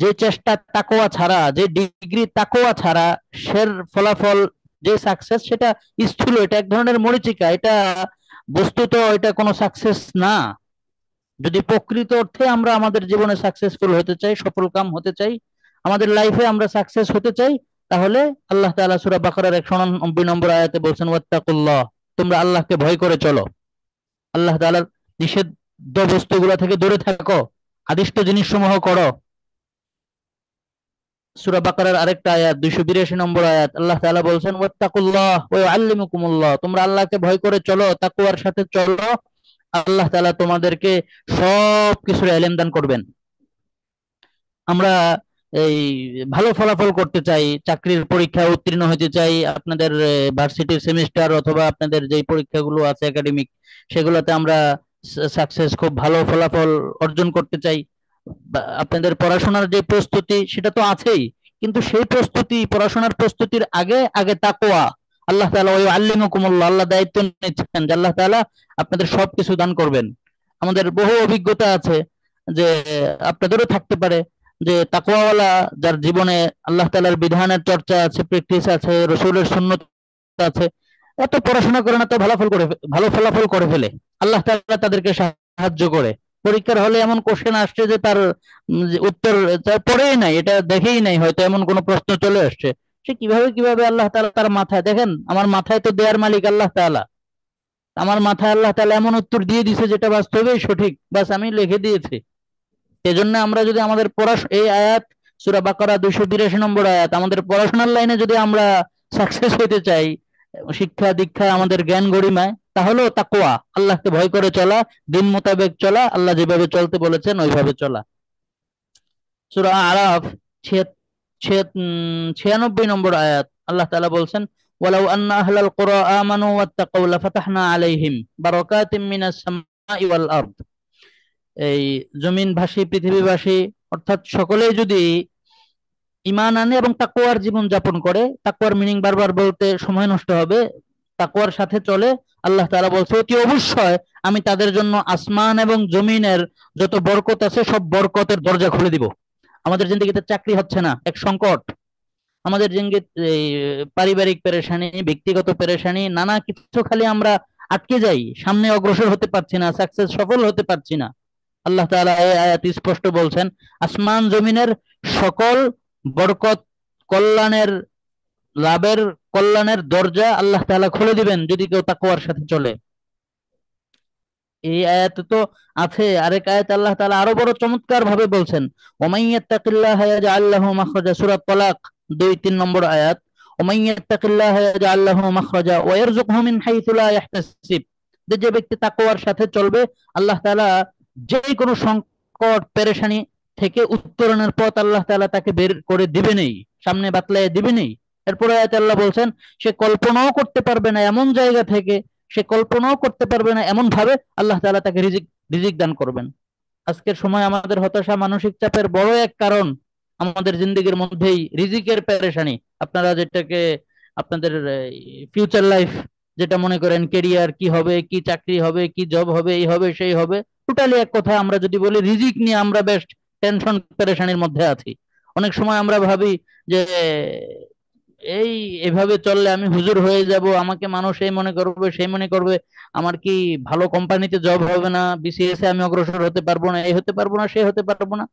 B: যে চেষ্টা তাকওয়া ছাড়া, যে ডিগ্রি তাকওয়া ছাড়া, সের ফলাফল যে সাকসেস সেটা স্থূল, এটা এক ধরনের মরীচিকা, এটা বস্তুত এটা কোনো সাকসেস না। যদি প্রকৃত অর্থে আমরা আমাদের জীবনে সাকসেসফুল হতে চাই, সফল কাম হতে চাই, আমাদের লাইফে আমরা সাকসেস হতে চাই, তাহলে আল্লাহ তাআলা সূরা বাকারার 189 নম্বর আয়াতে বলছেন ওয়াত্তাকুল্লাহ, তোমরা আল্লাহকে ভয় করে চলো, আল্লাহ তাআলার নিষিদ্ধ বস্তুগুলো থেকে দূরে থাকো, আদিষ্ট জিনিসসমূহ করো। সূরা বাকারার আরেকটা আয়াত 282 নম্বর আয়াত, আল্লাহ তাআলা বলছেন ওয়াত্তাকুল্লাহ ওয়া ইউআল্লিমুকুমুল্লাহ, তোমরা আল্লাহকে ভয় করে চলো, তাকওয়ার সাথে চলো, আল্লাহ তাআলা তোমাদেরকে সব কিছুর ইলম দান করবেন। আমরা এই ভালো ফলাফল করতে চাই, চাকরির পরীক্ষায় উত্তীর্ণ হতে চাই, আপনাদের ভার্সিটির সেমিস্টার অথবা আপনাদের যে পরীক্ষাগুলো আছে একাডেমিক, সেগুলোতে আমরা সাকসেস, খুব ভালো ফলাফল অর্জন করতে চাই। আপনাদের পড়াশোনার যে প্রস্তুতি সেটা তো আছেই, কিন্তু সেই প্রস্তুতি, পড়াশোনার প্রস্তুতির আগে আগে তাকওয়া, আল্লাহ তাআলা ওই আল্লিমুকুমুল্লাহ, আল্লাহ দায়িত্ব নিচ্ছেন যে আল্লাহ তাআলা আপনাদের সবকিছু দান করবেন। আমাদের বহু অভিজ্ঞতা আছে যে আপনাদেরও থাকতে পারে, যে তাকওয়াওয়ালা যার জীবনে আল্লাহ তাআলার বিধানের চর্চা আছে, প্র্যাকটিস আছে, রসুলের সুন্নত আছে, এত পড়াশোনা করে না তো ভালো ফলাফল করে ফেলে, আল্লাহ তাআলা তাদেরকে সাহায্য করে। পরীক্ষার হলে এমন কোশ্চেন আসছে যে তার যে উত্তর তার পড়েই নাই, এটা দেখেই নাই, হয়তো এমন কোনো প্রশ্ন চলে আসছে, সে কিভাবে কিভাবে আল্লাহ তাআলা তার মাথায়, দেখেন আমার মাথায় তো দেয়ার মালিক আল্লাহ তাআলা, আমার মাথায় আল্লাহ তাআলা এমন উত্তর দিয়ে দিছে যেটা বাস্তবেই সঠিক, বাস আমি লিখে দিয়েছি। সেজন্য আমরা যদি আমাদের এই আয়াত সূরা বাকারা 282 নম্বর আয়াত, আমাদের পড়াশোনার লাইনে যদি আমরা সাকসেস হতে চাই, শিক্ষা দীক্ষা আমাদের জ্ঞান গরিমায়, তাহলেও তাকওয়া, আল্লাহকে ভয় করে চলা, দিন মোতাবেক চলা, আল্লাহ যেভাবে চলতে বলেছেন ওইভাবে চলা। সূরা আরাফ 96 নম্বর আয়াত, আল্লাহ তাআলা বলছেন ওয়ালাউ আন্না আহলাল কুরা আমানু ওয়াত্তাকাউ লাফাতাহনা আলাইহিম বারাকাতিম মিনাস সামাই ওয়াল আরদ, এই জমিনভাসী পৃথিবীবাসী অর্থাৎ সকলেই যদি ঈমান আনে এবং তাকওয়ার জীবন যাপন করে, তাকওয়ার মিনিং বারবার বলতে সময় নষ্ট হবে, তাকওয়ার সাথে চলে, আল্লাহ তাআলা বলছে অতি অবশ্যই আমি তাদের জন্য আসমান এবং জমিনের যত বরকত আছে সব বরকতের দরজা খুলে দিব। আমাদের জিন্দেগিতে চাকরি হচ্ছে না, এক সংকট, আমাদের জিন্দেগিতে এই পারিবারিক পেরেশানি, ব্যক্তিগত পেরেশানি, নানা কিছু, খালি আমরা আটকে যাই, সামনে অগ্রসর হতে পারছি না, সাকসেস সফল হতে পারছি না। আল্লাহ তাআলা এই আয়াতে স্পষ্ট বলছেন আসমান জমিনের সকল বরকত, কল্যাণের, লাভের, কল্যাণের দরজা আল্লাহ তাআলা খুলে দিবেন যদি কেউ তাকওয়ার সাথে চলে। এই আয়াতে তো আছে আরেক আয়াত, আল্লাহ তাআলা আরো বড় চমৎকার ভাবে বলছেন ওমাইয়াত্তাকিল্লাহা ইয়াজআল লাহু মাখরাজা, সূরা তালাক 2-3 নম্বর আয়াত, ওমাইয়াত্তাকিল্লাহা ইয়াজআল লাহু মাখরাজা ওয়া ইয়ারযুকহু মিন হাইথু লা ইয়াহতাসিব, যে ব্যক্তি তাকওয়ার সাথে চলবে আল্লাহ তাআলা যে কোনো সংকট পেরেশানি থেকে উত্তরণের পথ আল্লাহ তাআলা তাকে বের করে দিবেনই, সামনে বাতলায় দিবেনই। এরপরে আয়াতে আল্লাহ বলছেন সে কল্পনাও করতে পারবে না এমন জায়গা থেকে, সে কল্পনাও করতে পারবে না এমন ভাবে আল্লাহ তাআলা তাকে রিজিক রিজিক দান করবেন। আজকের সময় আমাদের হতাশা, মানসিক চাপের বড় এক কারণ আমাদের জিন্দগির মধ্যেই রিজিকের পেরেশানি। আপনারা যেটাকে আপনাদের ফিউচার লাইফ যেটা মনে করেন, কেরিয়ার কি হবে, কি চাকরি হবে, কি জব হবে, এই হবে সেই হবে, টোটালি এক কথা আমরা যদি বলি রিজিক নিয়ে আমরা বেস্ট টেনশন পেরেশানির মধ্যে আছি। অনেক সময় আমরা ভাবি যে এই এভাবে চললে আমি হুজুর হয়ে যাব, আমাকে মানুষ এই মনে করবে সেই মনে করবে, আমার কি ভালো কোম্পানিতে জব হবে না, বিসিএস এ আমি অগ্রসর হতে পারবো না, এই হতে পারবো না, সে হতে পারবো না।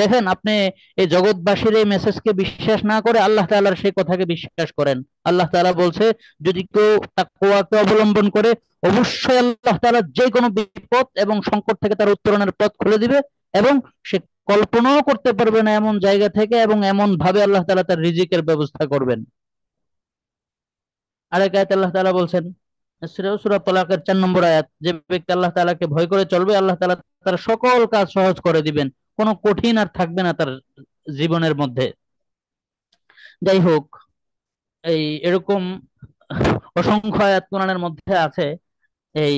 B: দেখেন আপনি এই জগৎবাসীর এই মেসেজকে বিশ্বাস না করে আল্লাহ তাআলার সেই কথাকে বিশ্বাস করেন। আল্লাহ তাআলা বলছে, যদি কেউ তাকওয়াকে অবলম্বন করে, অবশ্যই আল্লাহ তাআলা যে কোনো বিপদ এবং সংকট থেকে তার উত্তরণের পথ খুলে দিবে, এবং সে কল্পনাও করতে পারবে না এমন জায়গা থেকে এবং এমন ভাবে আল্লাহ তাআলা তার রিজিকের ব্যবস্থা করবেন। আরেক আয়াতে আল্লাহ তাআলা বলছেন, সূরা তালাকের 4 নম্বর আয়াত, যে ব্যক্তি আল্লাহ তাআলাকে ভয় করে চলবে, আল্লাহ তাআলা তার সকল কাজ সহজ করে দিবেন, কোনো কঠিন আর থাকবে না তার জীবনের মধ্যে। যাই হোক, এই এরকম অসংখ্য আয়াত কোরআনের মধ্যে আছে। এই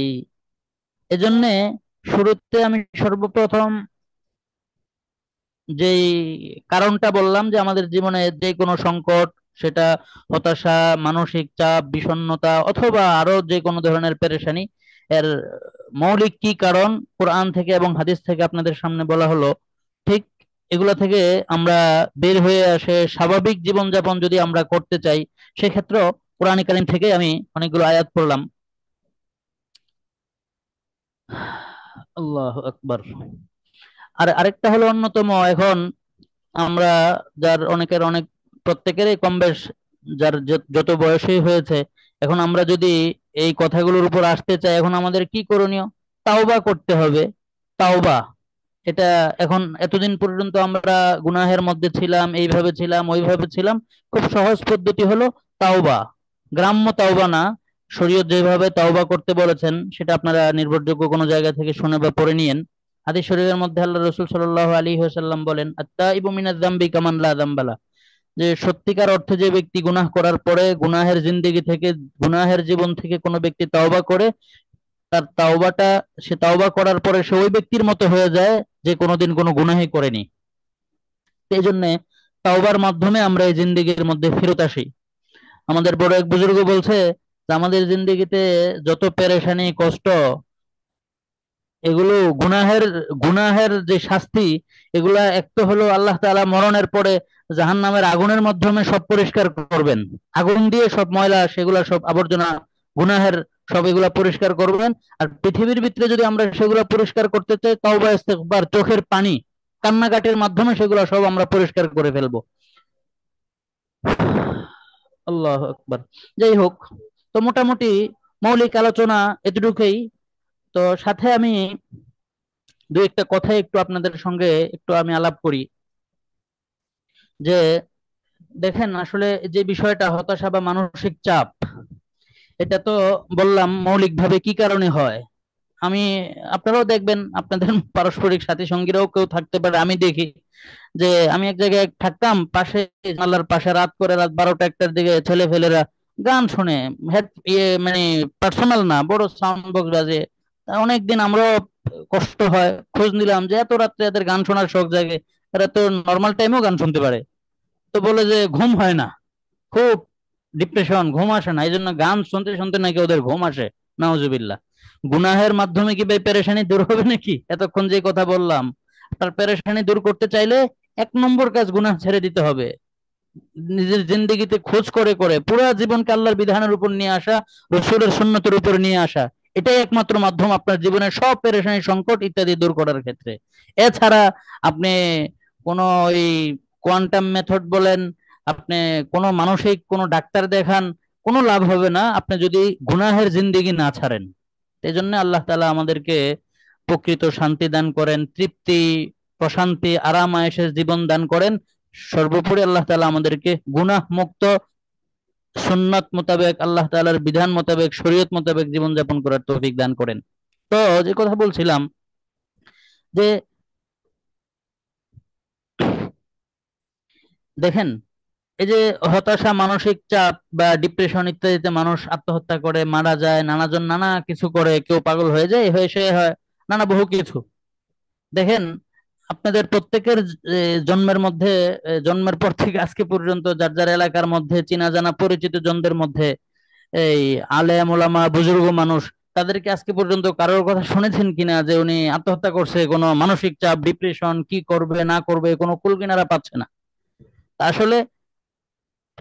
B: এজন্যে শুরুতে আমি সর্বপ্রথম যেই কারণটা বললাম, যে আমাদের জীবনে যে কোনো সংকট, সেটা হতাশা, মানসিক চাপ, বিষণ্ণতা অথবা আরো যে কোনো ধরনের পেরেশানি, এর মৌলিক কি কারণ কোরআন থেকে এবং হাদিস থেকে আপনাদের সামনে বলা হলো। ঠিক এগুলা থেকে আমরা বের হয়ে আসে স্বাভাবিক জীবনযাপন যদি আমরা করতে চাই, সেক্ষেত্রে কোরআন কারীম থেকে আমি অনেকগুলো আয়াত পড়লাম। আল্লাহু আকবার। আর আরেকটা হলো অন্যতম, এখন আমরা যার অনেকের অনেক প্রত্যেকেরই কম বেশ, যার যত বয়সই হয়েছে, এখন আমরা যদি এই কথাগুলোর উপর আসতে চাই, এখন আমাদের কি করণীয়? তাওবা করতে হবে। তাওবা, এটা এখন এতদিন পর্যন্ত আমরা গুনাহের মধ্যে ছিলাম, এইভাবে ছিলাম ওইভাবে ছিলাম। খুব সহজ পদ্ধতি হলো তাওবা। গ্রাম্য তাওবা না, শরীয়ত যেভাবে তাওবা করতে বলেছেন সেটা আপনারা নির্ভরযোগ্য কোনো জায়গা থেকে শুনে বা পড়ে নিয়েন। হাদিস শরীফের মধ্যে আল্লাহ রাসূল সাল্লাল্লাহু আলাইহি ওয়াসাল্লাম বলেন, আত-তাইবু মিনাজ যামবি কামান লা যামবালা, যে সত্যিকার অর্থে যে ব্যক্তি গুনাহ করার পরে গুনাহের জিন্দেগি থেকে, গুনাহের জীবন থেকে কোনো ব্যক্তি তাওবা করে, তার তাওবাটা, সে তাওবা করার পরে সে ওই ব্যক্তির মতো হয়ে যায় যে কোনোদিন কোনো গুনাহই করেনি। এই জন্য তাওবার মাধ্যমে আমরা এই জিন্দেগির মধ্যে ফেরত আসি। আমাদের বড় এক বুজুর্গ বলছে যে আমাদের জিন্দেগিতে যত পেরেশানি কষ্ট, এগুলো গুনাহের, গুনাহের যে শাস্তি, এগুলা এক তো হলো আল্লাহ তাআলা মরণের পরে জাহান্নামের আগুনের মাধ্যমে সব পরিষ্কার করবেন, আগুন দিয়ে সব ময়লা সেগুলা সব আবর্জনা গুনাহের সব এগুলা পরিষ্কার করবেন। আর পৃথিবীর ভিতরে যদি আমরা সেগুলা পরিষ্কার করতে চাই, তওবা ইস্তেগফার, চোখের পানি, কান্নাকাটির মাধ্যমে সেগুলা সব আমরা পরিষ্কার করে ফেলবো। আল্লাহ আকবার। যাই হোক, তো মোটামুটি মৌলিক আলোচনা এতটুকুই। তো সাথে আমি দু একটা কথা একটু আপনাদের সঙ্গে একটু আমি আলাপ করি, যে দেখেন আসলে যে বিষয়টা হতাশা বা মানসিক চাপ, এটা তো বললাম মৌলিকভাবে কি কারণে হয়। আমি, আপনারাও দেখবেন আপনাদের পারস্পরিক সাথী সঙ্গীরাও কেউ থাকতে পারে, আমি দেখি যে আমি এক জায়গায় থাকতাম, পাশে জানালার পাশে রাত করে, রাত 12টা 1টার দিকে ছেলে ফেলেরা গান শুনে, হেড মানে পার্সোনাল না, বড় সাউন্ড বক্স বাজে। তা অনেকদিন আমরাও কষ্ট হয়, খোঁজ নিলাম যে এত রাত্রে এদের গান শোনার শখ জাগে, এরা তো নর্মাল টাইমেও গান শুনতে পারে। তো বলে যে ঘুম হয় না, খুব ডিপ্রেশন, ঘুম আসে না, এই জন্য গান শুনতে শুনতে নাকি ওদের ঘুম আসে। নাউজুবিল্লাহ। গুনাহের মাধ্যমে কি ভাই পেরেশানি দূর হবে নাকি? এতক্ষণ যে কথা বললাম, তার পেরেশানি দূর করতে চাইলে 1 নম্বর কাজ গুনাহ ছেড়ে দিতে হবে। নিজের জিন্দেগিতে খোঁজ করে করে পুরা জীবনকে আল্লাহর বিধানের উপর নিয়ে আসা, রসুলের সুন্নতের উপর নিয়ে আসা, এটাই একমাত্র মাধ্যম আপনার জীবনের সব পেরেশানি, সংকট ইত্যাদি দূর করার ক্ষেত্রে। এছাড়া আপনি কোনো ওই কোয়ান্টাম মেথড বলেন, আপনি কোনো মানসিক কোনো ডাক্তার দেখান, কোনো লাভ হবে না আপনি যদি গুনাহের জিন্দেগি না ছাড়েন। এই জন্য আল্লাহ তাআলা আমাদেরকে প্রকৃত শান্তি দান করেন, তৃপ্তি, প্রশান্তি, আরাম আয়েশের জীবন দান করেন। সর্বোপরি আল্লাহ তাআলা আমাদেরকে গুনাহ মুক্ত, সুন্নাত মোতাবেক, আল্লাহ তাআলার বিধান মোতাবেক, শরীয়ত মোতাবেক জীবন যাপন করার তৌফিক দান করেন। তো যে কথা বলছিলাম, যে দেখেন এই যে হতাশা, মানসিক চাপ বা ডিপ্রেশন ইত্যাদিতে মানুষ আত্মহত্যা করে, মারা যায়, নানাজন নানা কিছু করে, কেউ পাগল হয়ে যায়, হয়ে সে হয় নানা বহু কিছু। দেখেন আপনাদের প্রত্যেকের জন্মের মধ্যে, জন্মের পর থেকে আজকে পর্যন্ত যার যার এলাকার মধ্যে চেনা জানা পরিচিত জনদের মধ্যে এই আলেম ওলামা বুজুর্গ মানুষ, তাদেরকে আজকে পর্যন্ত কারোর কথা শুনেছেন কিনা যে উনি আত্মহত্যা করছে? কোনো মানসিক চাপ, ডিপ্রেশন, কি করবে না করবে কোনো কুল কিনারা পাচ্ছে না। তা আসলে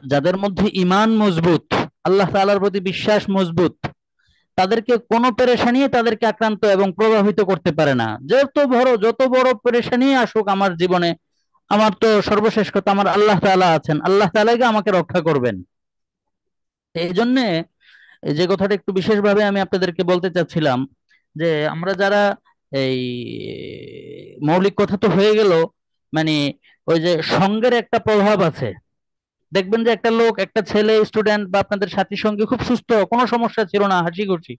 B: যাদের মধ্যে ঈমান মজবুত, আল্লাহ তাআলার প্রতি বিশ্বাস মজবুত, তাদেরকে কোনো পেরেশানি তাদেরকে আক্রান্ত এবং প্রভাবিত করতে পারে না। যত বড় পেরেশানি আসুক আমার জীবনে, আমার তো সর্বশেষ কথা আমার আল্লাহ তাআলা আছেন, আল্লাহ তাআলাই আমাকে রক্ষা করবেন। এই জন্যে এই যে কথাটা একটু বিশেষভাবে আমি আপনাদেরকে বলতে চাচ্ছিলাম, যে আমরা যারা এই মৌলিক কথা তো হয়ে গেল, মানে ওই যে সঙ্গের একটা প্রভাব আছে। দেখবেন যে একটা লোক, একটা ছেলে, স্টুডেন্ট বা আপনাদের সাথী সঙ্গী খুব সুস্থ, কোনো সমস্যা ছিল না, হাসি খুশি,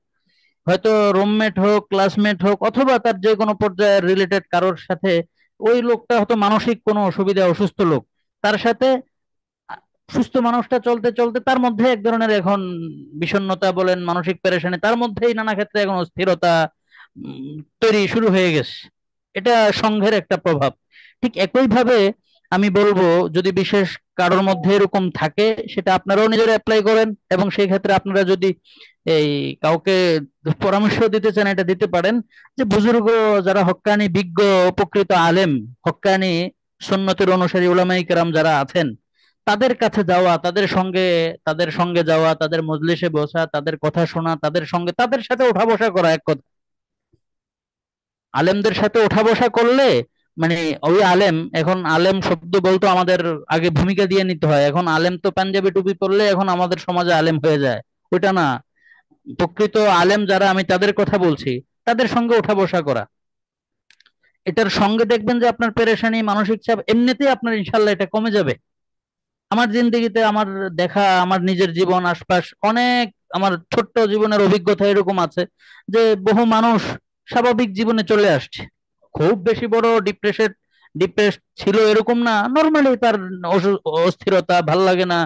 B: হয়তো রুমমেট হোক, ক্লাসমেট হোক, অথবা তার যে কোনো পর্যায়ের রিলেটেড কারোর সাথে ওই লোকটা হয়তো মানসিক কোনো অসুবিধা, অসুস্থ লোক, তার সাথে সুস্থ মানুষটা চলতে চলতে তার মধ্যে এক ধরনের এখন বিষণ্ণতা বলেন, মানসিক পেরেশানি, তার মধ্যেই নানা ক্ষেত্রে এখন অস্থিরতা তৈরি শুরু হয়ে গেছে। এটা সংঘের একটা প্রভাব। ঠিক একইভাবে আমি বলবো, যদি বিশেষ কারোর মধ্যে এরকম থাকে, সেটা আপনারাও নিজেরা অ্যাপ্লাই করেন, এবং সেই ক্ষেত্রে আপনারা যদি এই কাউকে পরামর্শ দিতে চান, এটা দিতে পারেন, যে বুজুর্গ যারা হক্কানি বিজ্ঞ উপকৃত আলেম, হক্কানি সুন্নতের অনুসারী উলামায়ে কেরাম যারা আছেন, তাদের কাছে যাওয়া, তাদের সঙ্গে যাওয়া, তাদের মজলিসে বসা, তাদের কথা শোনা, তাদের সাথে ওঠা বসা করা। এক কথা, আলেমদের সাথে ওঠা বসা করলে, মানে ওই আলেম, এখন আলেম শব্দ বলতো আমাদের আগে ভূমিকা দিয়ে নিতে হয়, এখন আলেম তো পাঞ্জাবি টুপি পরলে এখন আমাদের সমাজে আলেম হয়ে যায়, ওইটা না। প্রকৃত আলেম যারা, আমি তাদের কথা বলছি, তাদের সঙ্গে ওঠা বসা করা। এটার সঙ্গে দেখবেন যে আপনার পেরেশানি, মানসিক চাপ এমনিতেই আপনার ইনশাল্লাহ এটা কমে যাবে। আমার জিন্দগিতে আমার দেখা, আমার নিজের জীবন আশপাশ অনেক, আমার ছোট্ট জীবনের অভিজ্ঞতা এরকম আছে, যে বহু মানুষ স্বাভাবিক জীবনে চলে আসছে, খুব বেশি বড় ডিপ্রেস ছিল এরকম না, নর্মালি তার অস্থিরতা, ভাল লাগে না,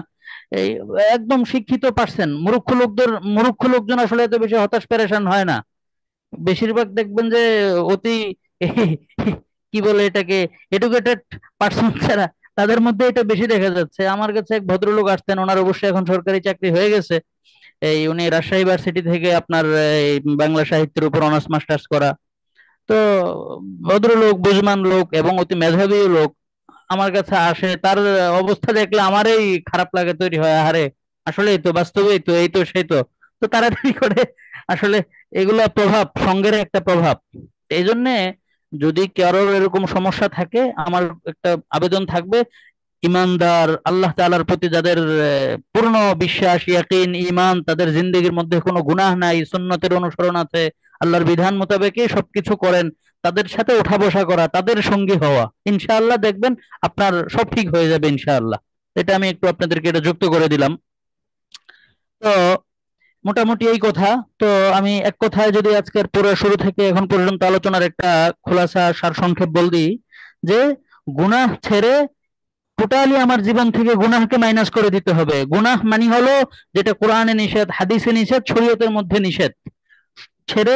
B: এই একদম শিক্ষিত পার্সন, মুরুক্ষ লোকজন আসলে এত বেশি হতাশ পেরেশান হয় না। বেশিরভাগ দেখবেন যে অতি কি বলে এটাকে, এডুকেটেড পার্সন ছাড়া তাদের মধ্যে এটা বেশি দেখা যাচ্ছে। আমার কাছে এক ভদ্রলোক আসতেন, ওনার অবশ্যই এখন সরকারি চাকরি হয়ে গেছে। উনি রাজশাহী ভার্সিটি থেকে আপনার এই বাংলা সাহিত্যের উপর অনার্স মাস্টার্স করা। তো ভদ্রলোক, বুঝমান লোক এবং অতি মেধাবী লোক, আমার কাছে আসে, তার অবস্থা দেখলে আমারই খারাপ লাগে তৈরি হয়, আরে আসলেই তো, বাস্তবেই তো, এই তো সেই তো। তো তাড়াতাড়ি করে আসলে এগুলা প্রভাব, সঙ্গের একটা প্রভাব। এই জন্যে যদি কারোর এরকম সমস্যা থাকে, আমার একটা আবেদন থাকবে, ইমানদার, আল্লাহ তাআলার প্রতি যাদের পূর্ণ বিশ্বাস, ইয়াকিন, ঈমান, তাদের জিন্দেগির মধ্যে কোনো গুনাহ নাই, সুন্নতের অনুসরণ আছে, আল্লাহর বিধান মোতাবেকই সবকিছু করেন, তাদের সাথে ওঠা বসা করা, তাদের সঙ্গী হওয়া, ইনশাআল্লাহ দেখবেন আপনার সব ঠিক হয়ে যাবে ইনশাআল্লাহ। এটা আমি একটু আপনাদেরকে এটা যুক্ত করে দিলাম। তো মোটামুটি এই কথা। তো আমি এক কথায় যদি আজকের পুরো শুরু থেকে এখন পর্যন্ত আলোচনার একটা খোলাসা সারসংক্ষেপ বল দিই, যে গুনাহ ছেড়ে টোটালি আমার জীবন থেকে গুনাহকে মাইনাস করে দিতে হবে। গুনাহ মানে হলো যেটা কোরআনে নিষেধ, হাদিসে নিষেধ, শরীয়তের মধ্যে নিষেধ, ছেড়ে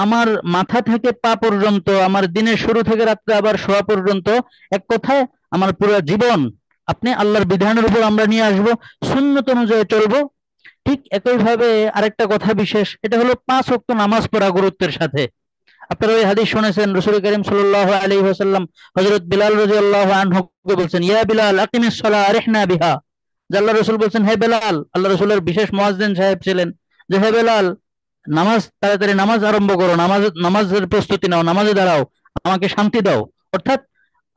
B: আমার মাথা থেকে পা পর্যন্ত, আমার দিনের শুরু থেকে রাত্রে আবার শোয়া পর্যন্ত, এক কথায় আমার পুরো জীবন আপনি আল্লাহর বিধানের উপর আমরা নিয়ে আসবো, সুন্নত অনুযায়ী চলবো। ঠিক একইভাবে আরেকটা কথা বিশেষ, এটা হলো 5 ওয়াক্ত নামাজ পড়া গুরুত্বের সাথে। আপনারা ওই হাদিস শুনেছেন, রাসূল করিম সাল্লাল্লাহু আলাইহি ওয়াসাল্লাম হযরত বিলাল রাদিয়াল্লাহু আনহুকে বলছেন, ইয়া বিলাল আকিমিস সালাহ আরিহনা বিহা। যে আল্লাহ রাসূল বলছেন, হে বেলাল, আল্লাহ রাসূলের বিশেষ মুয়াজ্জিন সাহেব ছিলেন, যে হে বেলাল, তাড়াতাড়ি নামাজ আরম্ভ করো, নামাজের প্রস্তুতি নাও, নামাজে দাঁড়াও, আমাকে শান্তি দাও। অর্থাৎ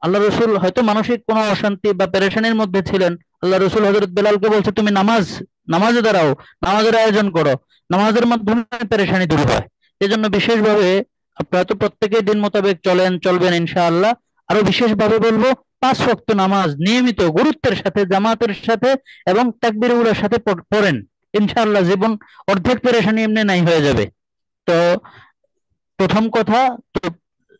B: আল্লাহ রসুল হয়তো মানসিক কোনো অশান্তি বা পেরেশানির মধ্যে ছিলেন, আল্লাহ রসুল হযরত বেলালকে বলছে, তুমি নামাজে দাঁড়াও, নামাজের আয়োজন করো, নামাজের মাধ্যমে পেরেশানি দূর হয়। এজন্য বিশেষভাবে আপনারা তো প্রত্যেকেই দিন মোতাবেক চলবেন ইনশাআল্লাহ, আরো বিশেষভাবে বলবো 5 ওয়াক্ত নামাজ নিয়মিত গুরুত্বের সাথে, জামাতের সাথে এবং তাকবীরগুলোর সাথে পড়েন, ইনশাআল্লাহ জীবন অর্ধেক পেরেশানি এমনি নাই হয়ে যাবে। তো প্রথম কথা, তো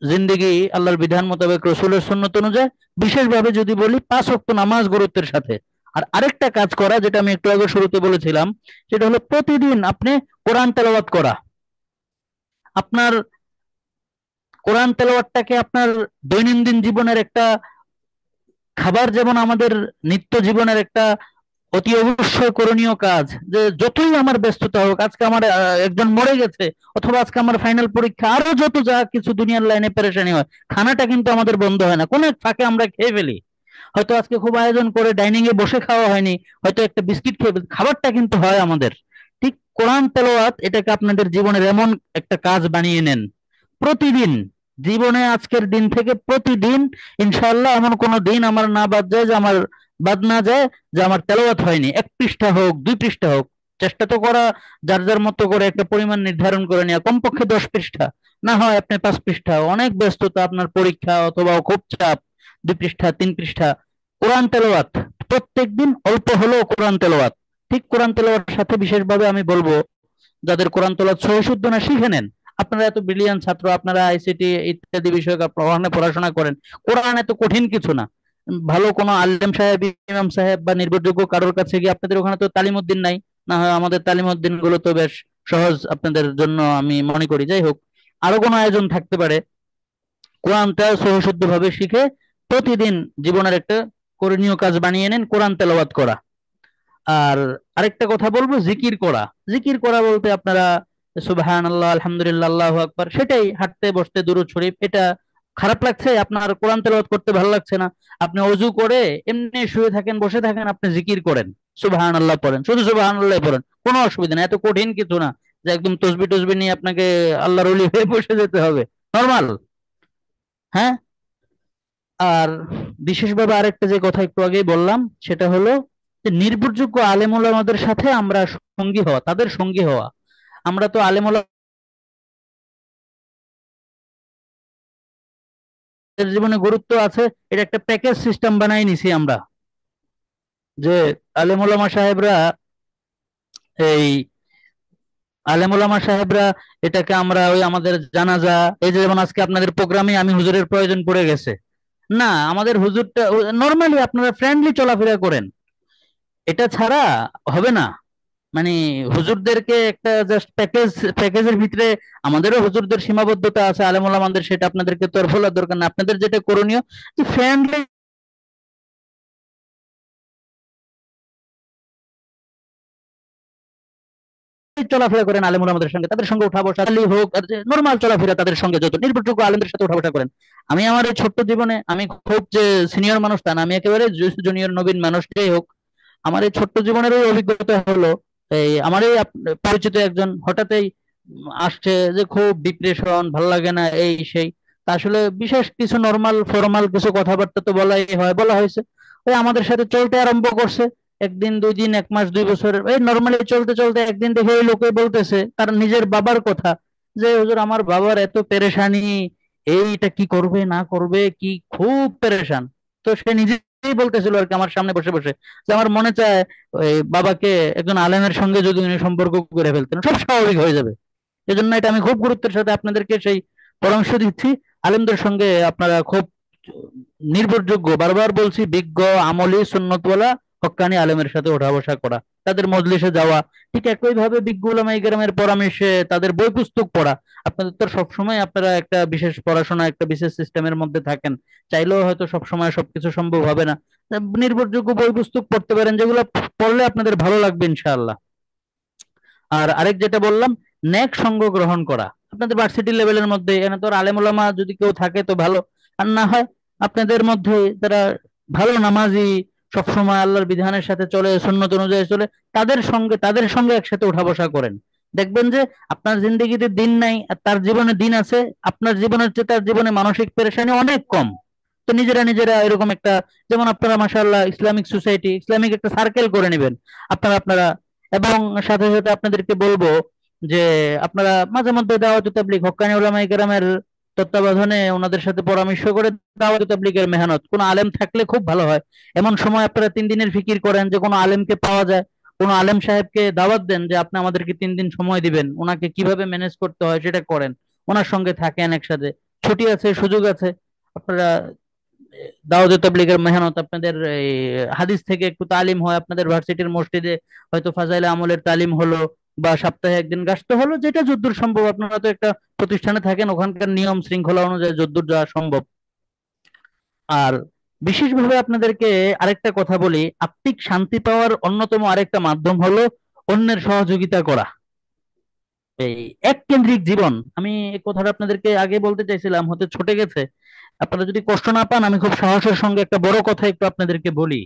B: জিন্দেগি আল্লাহর বিধান মোতাবেক, রসুলের সুন্নত অনুযায়ী, বিশেষভাবে যদি বলি 5 ওয়াক্ত নামাজ গুরুত্বের সাথে। আর আরেকটা কাজ করা, যেটা আমি একটু আগে শুরুতে বলেছিলাম, সেটা হলো প্রতিদিন আপনি কোরআন তেলাওয়াত করা। আপনার কোরআন তেলাওয়াতটাকে আপনার দৈনন্দিন জীবনের একটা খাবার, যেমন আমাদের নিত্য জীবনের একটা অতি অবশ্যই করণীয় কাজ, যে যতই আমার ব্যস্ততা হোক, আজকে আমার একজন মরে গেছে, অথবা আজকে আমার ফাইনাল পরীক্ষা, আরো যা কিছু দুনিয়ার লাইনে পেরেশানি হয়, খানাটা কিন্তু আমাদের বন্ধ হয় না, কোন এক ফাঁকে আমরা খেয়ে ফেলি। হয়তো আজকে খুব আয়োজন করে ডাইনিং এ বসে খাওয়া হয়নি, হয়তো একটা বিস্কিট খেয়ে খাবারটা কিন্তু হয় আমাদের। ঠিক কোরআন তেলাওয়াত এটাকে আপনাদের জীবনের এমন একটা কাজ বানিয়ে নেন প্রতিদিন। জীবনে আজকের দিন থেকে প্রতিদিন ইনশাআল্লাহ এমন কোনো দিন আমার না বাদ যায় যে আমার বাদ না যায় যে আমার তেলাওয়াত হয়নি, 1 পৃষ্ঠা হোক 2 পৃষ্ঠা হোক। চেষ্টা তো করা যার যার মতো করে একটা পরিমাণ নির্ধারণ করে নেওয়া, কমপক্ষে 10 পৃষ্ঠা, না হয় আপনি 5 পৃষ্ঠা, অনেক ব্যস্ততা আপনার পরীক্ষা অথবা খুব চাপ, 2 পৃষ্ঠা 3 পৃষ্ঠা কোরআন তেলাওয়াত প্রত্যেকদিন অল্প হলেও কোরআন তেলাওয়াত। ঠিক কোরআন তেলাওয়াতের সাথে বিশেষভাবে আমি বলবো যাদের কোরআন তেলাওয়াত সহি শুদ্ধ না শিখে নেন। আপনারা এত ব্রিলিয়ান্ট ছাত্র, আপনারা আইসিটি ইত্যাদি বিষয়ক পড়াশোনা করেন, কোরআন এত কঠিন কিছু না। ভালো কোনো আলেম সাহেব, ইমাম সাহেব বা নির্ভরযোগ্য কারোর কাছে গিয়ে, আপনাদের ওখানে তো তালিমউদ্দিন নাই, না হয় আমাদের তালিমউদ্দিন গুলো তো বেশ সহজ আপনাদের জন্য আমি মনে করি। যাই হোক, আরো কোনো আয়োজন থাকতে পারে, কোরআনটা সহিশুদ্ধ ভাবে শিখে প্রতিদিন জীবনের একটা করণীয় কাজ বানিয়ে নেন কোরআন তেলাওয়াত করা। আর আরেকটা কথা বলবো, জিকির করা। জিকির করা বলতে আপনারা সুবহানাল্লাহ, আলহামদুলিল্লাহ, আল্লাহু আকবার, সেটাই হাঁটতে বসতে দুরূদ শরীফ। এটা খারাপ লাগছে আপনার কোরআন তেলাওয়াত করতে ভালো লাগছে না, আপনি অজু করে এমনি শুয়ে থাকেন বসে থাকেন, আপনি জিকির করেন, সুবহানাল্লাহ পড়েন, শুধু সুবহানাল্লাহ পড়েন, কোনো অসুবিধা নেই। এত কঠিন কিছু না যে একদম তসবি টসবি নিয়ে আপনাকে আল্লাহর ওলি হয়ে বসে যেতে হবে, নরমাল। হ্যাঁ। আর বিশেষভাবে আরেকটা যে কথা একটু আগেই বললাম সেটা হলো যে নির্ভরযোগ্য আলেম ওলামাদের সাথে আমরা সঙ্গী হওয়া, তাদের সঙ্গী হওয়া। আমরা তো আলেম ওলামাদের জীবনে গুরুত্ব আছে, এটা একটা প্যাকেজ সিস্টেম বানাই নিছি আমরা, যে আলেম ওলামা সাহেবরা এই আলেম ওলামা সাহেবরা এটাকে আমরা ওই আমাদের জানাজা, এই যে যেমন আজকে আপনাদের প্রোগ্রামে আমি হুজুরের প্রয়োজন পড়ে গেছে, না, আমাদের হুজুরটা নর্মালি আপনারা ফ্রেন্ডলি চলাফেরা করেন, এটা ছাড়া হবে না। মানে হুজুরদেরকে একটা জাস্ট প্যাকেজের ভিতরে, আমাদেরও হুজুরদের সীমাবদ্ধতা আছে আলেম ওলামাদের, সেটা আপনাদেরকে তো আর বলার দরকার না। আপনাদের যেটা করণীয় যে ফ্রেন্ডলি চলাফেরা করেন আলেম ওলামাদের সঙ্গে, তাদের সঙ্গে উঠা বসা হোক আর নর্মাল চলাফেরা, তাদের সঙ্গে যত নির্ভরযোগ্য আলেমদের সাথে উঠা বসা করেন। আমি আমার এই ছোট্ট জীবনে, আমি খুব যে সিনিয়র মানুষ তা না, আমি একেবারে জুনিয়র নবীন মানুষ, যাই হোক, আমার এই ছোট্ট জীবনের ওই অভিজ্ঞতা হলো, এই আমার এই পরিচিত একজন হঠাৎই আসছে যে খুব ডিপ্রেশন, ভাল লাগে না, এই সেই। তা আসলে বিশেষ কিছু নর্মাল ফরমাল কিছু কথাবার্তা তো বলাই হয়, বলা হয়েছে, ওই আমাদের সাথে চলতে আরম্ভ করছে। একদিন 2 দিন 1 মাস 2 বছর এই নর্মালি চলতে চলতে একদিন দেখে ওই লোকে বলতেছে তার নিজের বাবার কথা, যে হুজুর আমার বাবার এত পেরেশানি, এইটা কি করবে না করবে, কি খুব পেরেশান। তো সে নিজেই বলতেছিল আর কি আমার সামনে বসে বসে, যে আমার মনে চায় ওই বাবাকে একজন আলেমের সঙ্গে যদি উনি সম্পর্ক করে ফেলতেন সব স্বাভাবিক হয়ে যাবে। এজন্য এটা আমি খুব গুরুত্বের সাথে আপনাদেরকে সেই পরামর্শ দিচ্ছি, আলেমদের সঙ্গে আপনারা খুব নির্ভরযোগ্য, বারবার বলছি, বিজ্ঞ আমলি সুন্নতওয়ালা হক্কানি আলেমের সাথে ওঠা বসা করা, তাদের মজলিসে যাওয়া। ঠিক একই ভাবে বিজ্ঞ উলামায়ে কেরামের পরামর্শে তাদের বই পুস্তক পড়া। আপনাদের তো সবসময় আপনারা একটা বিশেষ পড়াশোনা, একটা বিশেষ সিস্টেমের মধ্যে থাকেন, চাইলেও হয়তো সবসময় সবকিছু সম্ভব হবে না। নির্ভরযোগ্য বই পুস্তক পড়তে পারেন, যেগুলো পড়লে আপনাদের ভালো লাগবে ইনশাআল্লাহ। আর আরেক যেটা বললাম, নেক সঙ্গ গ্রহণ করা আপনাদের ভার্সিটি লেভেলের মধ্যে, এখানে তো আলেম ওলামা যদি কেউ থাকে তো ভালো, আর না হয় আপনাদের মধ্যে যারা ভালো নামাজি, সবসময় আল্লাহর বিধানের সাথে চলে, সুন্নত অনুযায়ী চলে, তাদের সঙ্গে একসাথে উঠা বসা করেন। দেখবেন যে আপনার জিন্দগিতে দিন নাই আর তার জীবনে দিন আছে, আপনার জীবনের চেয়ে তার জীবনে মানসিক পেরেশানি অনেক কম। তো নিজেরা নিজেরা এরকম একটা, যেমন আপনারা মাশাআল্লাহ ইসলামিক সোসাইটি, ইসলামিক একটা সার্কেল করে নেবেন আপনারা। এবং সাথে সাথে আপনাদেরকে বলবো যে আপনারা মাঝে মধ্যে দাওয়াত তাবলীগ হক্কানি উলামায়ে কেরামের তত্ত্বাবধানে ওনাদের সাথে পরামর্শ করে দাওয়াত তাবলীগের মেহনত, কোনো আলেম থাকলে খুব ভালো হয়। এমন সময় আপনারা 3 দিনের ফিকির করেন যে কোনো আলেমকে পাওয়া যায়, কোনো আলেম সাহেবকে দাওয়াত দেন যে আপনি আমাদেরকে 3 দিন সময় দিবেন, ওনাকে কিভাবে ম্যানেজ করতে হয় সেটা করেন, ওনার সঙ্গে থাকেন একসাথে, ছুটি আছে সুযোগ আছে, আপনারা দাওয়াত তাবলীগের মেহনত, আপনাদের এই হাদিস থেকে একটু তালিম হয়, আপনাদের ভার্সিটির মসজিদে হয়তো ফাজাইলে আমলের তালিম হলো, বা সপ্তাহে একদিন গাছতে হলো, যেটা যদ্দূর সম্ভব, আপনারা তো একটা প্রতিষ্ঠানে থাকেন, ওখানকার নিয়ম শৃঙ্খলা অনুযায়ী যদ্দূর যাওয়া সম্ভব। আর বিশেষভাবে আপনাদেরকে আরেকটা কথা বলি, আত্মিক শান্তি পাওয়ার অন্যতম আরেকটা মাধ্যম হলো অন্যের সহযোগিতা করা। এই এক কেন্দ্রিক জীবন, আমি এই কথাটা আপনাদেরকে আগে বলতে চাইছিলাম, হতে ছুটে গেছে। আপনারা যদি কষ্ট না পান, আমি খুব সাহসের সঙ্গে একটা বড় কথা একটু আপনাদেরকে বলি।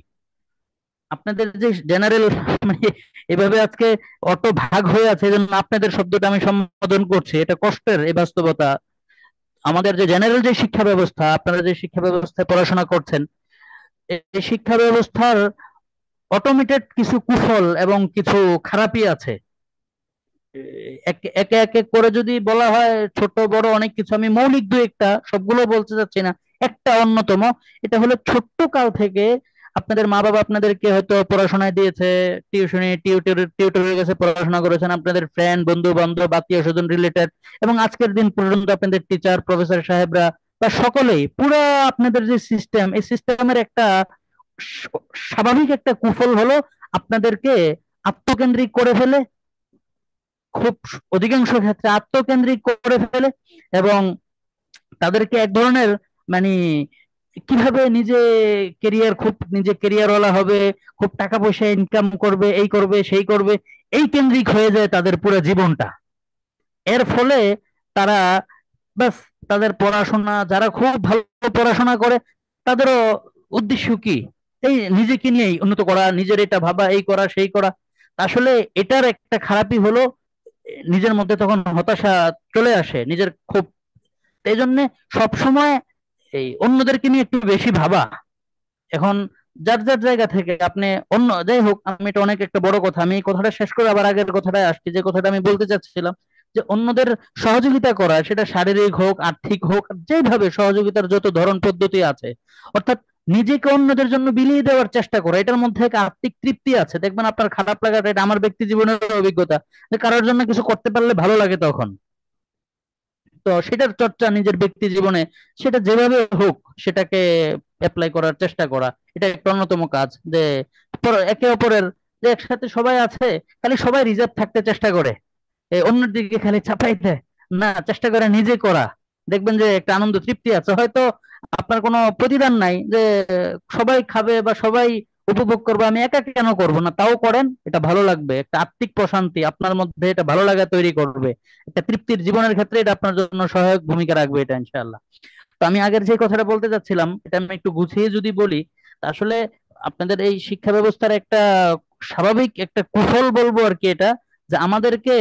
B: আপনাদের যে জেনারেল মানে এভাবে আজকে অত ভাগ হয়ে আছে, এজন্য আপনাদের শব্দটা আমি সম্বোধন করছি, এটা কষ্টের এই বাস্তবতা। আমাদের যে জেনারেল যে শিক্ষা ব্যবস্থা, আপনারা যে শিক্ষা ব্যবস্থায় পড়াশোনা করছেন, এই শিক্ষা ব্যবস্থার অটোমেটেড কিছু কুফল এবং কিছু খারাপই আছে। একে একে একে করে যদি বলা হয়, ছোট বড় অনেক কিছু, আমি মৌলিক দুই একটা, সবগুলো বলতে চাচ্ছি না, একটা অন্যতম। এটা হলো ছোট্ট কাল থেকে আপনাদের মা বাবা আপনাদেরকে হয়তো পড়াশোনায় দিয়েছে, টিউশনি টিউটরের কাছে পড়াশোনা করেছেন, আপনাদের ফ্রেন্ড বন্ধু বান্ধব আত্মীয় স্বজন রিলেটেড, এবং আজকের দিন পর্যন্ত আপনাদের টিচার প্রফেসর সাহেবরা বা সকলেই পুরা আপনাদের যে সিস্টেম, এই সিস্টেমের একটা স- স্বাভাবিক একটা কুফল হলো আপনাদেরকে আত্মকেন্দ্রিক করে ফেলে, খুব অধিকাংশ ক্ষেত্রে আত্মকেন্দ্রিক করে ফেলে, এবং তাদেরকে এক ধরনের মানে কিভাবে নিজে কেরিয়ার, খুব নিজে কেরিয়ারওয়ালা হবে, খুব টাকা পয়সা ইনকাম করবে, এই করবে সেই করবে, এই কেন্দ্রিক হয়ে যায় তাদের পুরো জীবনটা। এর ফলে তারা বাস, তাদের পড়াশোনা, যারা খুব ভালো পড়াশোনা করে তাদেরও উদ্দেশ্য কি, এই নিজেকে নিয়েই উন্নত করা, নিজের এটা ভাবা, এই করা সেই করা। আসলে এটার একটা খারাপই হলো নিজের মধ্যে তখন হতাশা চলে আসে, নিজের খুব, এই জন্য সবসময় এই অন্যদেরকে নিয়ে একটু বেশি ভাবা। এখন যার যার জায়গা থেকে আপনি অন্য, যাই হোক, আমি এটা অনেক একটা বড় কথা, আমি এই কথাটা শেষ করে আবার আগের কথাটায় আসছি, যে কথাটা আমি বলতে চাচ্ছিলাম, যে অন্যদের সহযোগিতা করা, সেটা শারীরিক হোক আর্থিক হোক, যেভাবে সহযোগিতার যত ধরন পদ্ধতি আছে, অর্থাৎ নিজেকে অন্যদের জন্য বিলিয়ে দেওয়ার চেষ্টা করা, এটার মধ্যে এক আত্মিক তৃপ্তি আছে। দেখবেন আপনার খারাপ লাগাটা, এটা আমার ব্যক্তি জীবনের অভিজ্ঞতা, যে কারোর জন্য কিছু করতে পারলে ভালো লাগে তখন। তো সেটার চর্চা নিজের ব্যক্তি জীবনে, সেটা যেভাবে হোক সেটাকে অ্যাপ্লাই করার চেষ্টা করা, এটা একটা অন্যতম কাজ। যে একে অপরের, যে একসাথে সবাই আছে, খালি সবাই রিজার্ভ থাকতে চেষ্টা করে, অন্যের দিকে খালি চাপাই দেয় না, চেষ্টা করে নিজে করা, দেখবেন যে একটা আনন্দ তৃপ্তি আছে। হয়তো আপনার কোনো প্রতিদান নাই যে সবাই খাবে বা সবাই উপভোগ করবে, আমি একা কেন করব না, তাও করেন, এটা ভালো লাগবে, একটা আত্মিক প্রশান্তি আপনার মধ্যে, এটা ভালো লাগা তৈরি করবে, একটা তৃপ্তির জীবনের ক্ষেত্রে এটা আপনার জন্য সহায়ক ভূমিকা রাখবে, এটা ইনশাআল্লাহ। তো আমি আগের যে কথাটা বলতে চাচ্ছিলাম, এটা আমি একটু গুছিয়ে যদি বলি, তা আসলে আপনাদের এই শিক্ষা ব্যবস্থার একটা স্বাভাবিক একটা কুফল বলবো আর কি, এটা যে আমাদেরকে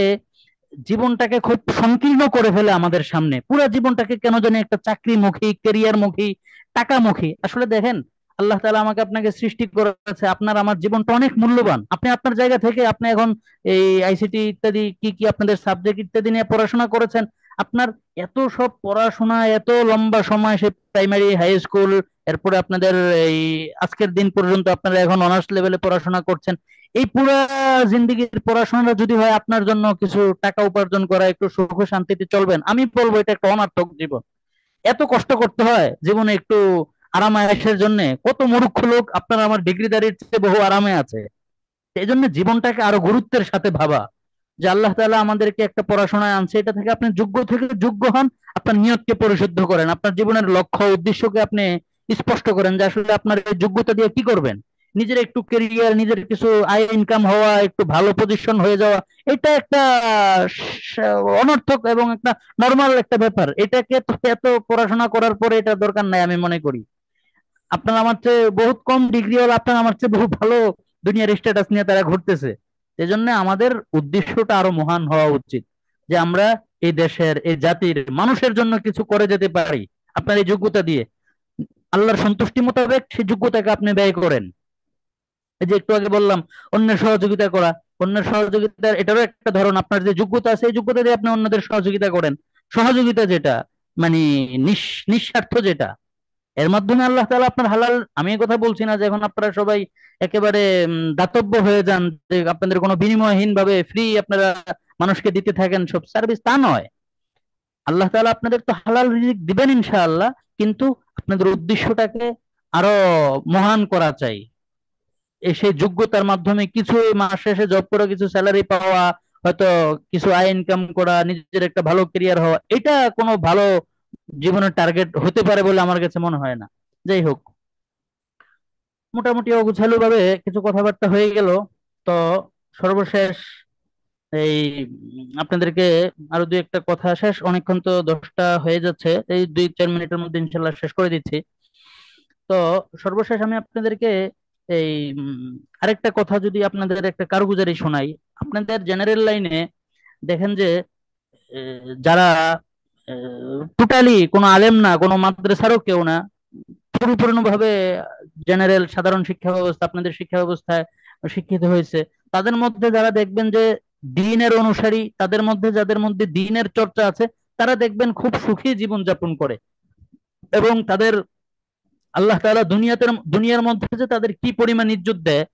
B: জীবনটাকে খুব সংকীর্ণ করে ফেলে আমাদের সামনে, পুরো জীবনটাকে কেন জানি একটা চাকরিমুখী, ক্যারিয়ারমুখী, টাকামুখী। আসলে দেখেন, আল্লাহ তাআলা আমাকে আপনাকে সৃষ্টি করেছে, আপনার আমার জীবনটা অনেক মূল্যবান। আপনি আপনার জায়গা থেকে আপনি এখন এই আইসিটি ইত্যাদি কি কি আপনাদের সাবজেক্ট ইত্যাদি নিয়ে পড়াশোনা করেছেন, আপনার এত সব পড়াশোনা, এত লম্বা সময়, সে প্রাইমারি হাই স্কুল, এরপরে আপনাদের এই আজকের দিন পর্যন্ত আপনারা এখন অনার্স লেভেলে পড়াশোনা করছেন, এই পুরা জিন্দিগির পড়াশোনাটা যদি হয় আপনার জন্য কিছু টাকা উপার্জন করা, একটু সুখ শান্তিতে চলবেন, আমি বলবো এটা একটা অনর্থক জীবন। এত কষ্ট করতে হয় জীবনে একটু আরাম আয়েশের জন্য, কত মূর্খ লোক আপনার আমার ডিগ্রিদারির চেয়ে বহু আরামে আছে। এই জন্য জীবনটাকে আরো গুরুত্বের সাথে ভাবা, যে আল্লাহ তাআলা আমাদেরকে একটা পড়াশোনায় আনছে, এটা থেকে আপনি যোগ্য থেকে যোগ্য হন, আপনার নিয়তকে পরিশুদ্ধ করেন, আপনার জীবনের লক্ষ্য উদ্দেশ্যকে আপনি স্পষ্ট করেন, যে আসলে আপনার এই যোগ্যতা দিয়ে কি করবেন। নিজের একটু কেরিয়ার, নিজের কিছু আয় ইনকাম হওয়া, একটু ভালো পজিশন হয়ে যাওয়া, এটা একটা অনর্থক এবং একটা নর্মাল একটা ব্যাপার, এটাকে তো এত পড়াশোনা করার পরে এটা দরকার নাই আমি মনে করি। আপনার আমার চেয়ে বহুত কম ডিগ্রি হল, আপনার আমার চেয়ে বহু ভালো দুনিয়ার স্ট্যাটাস নিয়ে তারা ঘুরতেছে। এই জন্য আমাদের উদ্দেশ্যটা আরো মহান হওয়া উচিত, যে আমরা এই দেশের, এই জাতির মানুষের জন্য কিছু করে যেতে পারি আপনার এই যোগ্যতা দিয়ে। আল্লাহর সন্তুষ্টি মোতাবেক সেই যোগ্যতাকে আপনি ব্যয় করেন। এই যে একটু আগে বললাম, অন্যের সহযোগিতা করা, অন্যের সহযোগিতার এটারও একটা ধরন, আপনার যে যোগ্যতা আছে এই যোগ্যতা দিয়ে আপনি অন্যদের সহযোগিতা করেন। সহযোগিতা যেটা মানে নিঃস্বার্থ যেটা, এর মাধ্যমে আল্লাহ তাআলা আপনার হালাল, আমি এই কথা বলছি না যে এখন আপনারা সবাই একেবারে দাতব্য হয়ে যান, যে আপনাদের কোনো বিনিময়হীন ভাবে ফ্রি আপনারা মানুষকে দিতে থাকেন সব সার্ভিস, তা নয়। আল্লাহ তাআলা আপনাদের তো হালাল রিজিক দিবেন ইনশাআল্লাহ, কিন্তু আপনাদের উদ্দেশ্যটাকে আরো মহান করা চাই। সেই যোগ্যতার মাধ্যমে কিছু মাস শেষে জব করে কিছু স্যালারি পাওয়া, হয়তো কিছু আয় ইনকাম করা, নিজের একটা ভালো ক্যারিয়ার হওয়া, এটা কোনো ভালো জীবনের টার্গেট হতে পারে বলে আমার কাছে মনে হয় না। যাই হোক, মোটামুটি অগোছালো ভাবে কিছু কথাবার্তা হয়ে গেল। তো সর্বশেষ এই আপনাদেরকে আরো দুই একটা কথা, শেষ অনেকক্ষণ তো 10টা হয়ে যাচ্ছে, এই 2-4 মিনিটের মধ্যে ইনশাল্লাহ শেষ করে দিচ্ছি। তো সর্বশেষ আমি আপনাদেরকে এই আরেকটা কথা যদি আপনাদের একটা কারগুজারি শোনাই। আপনাদের জেনারেল লাইনে দেখেন যে যারা টোটালি কোনো আলেম না, কোনো মাদ্রাসারও কেউ না, পরিপূর্ণভাবে জেনারেল সাধারণ শিক্ষা ব্যবস্থা, আপনাদের শিক্ষা ব্যবস্থায় শিক্ষিত হয়েছে, তাদের মধ্যে যারা দেখবেন যে দ্বীনের অনুসারী, তাদের মধ্যে যাদের মধ্যে দ্বীনের চর্চা আছে, তারা দেখবেন খুব সুখী জীবন যাপন করে। এবং তাদের আল্লাহ তাআলা দুনিয়ার মধ্যে যে তাদের কি পরিমাণ ইজ্জত দেয়,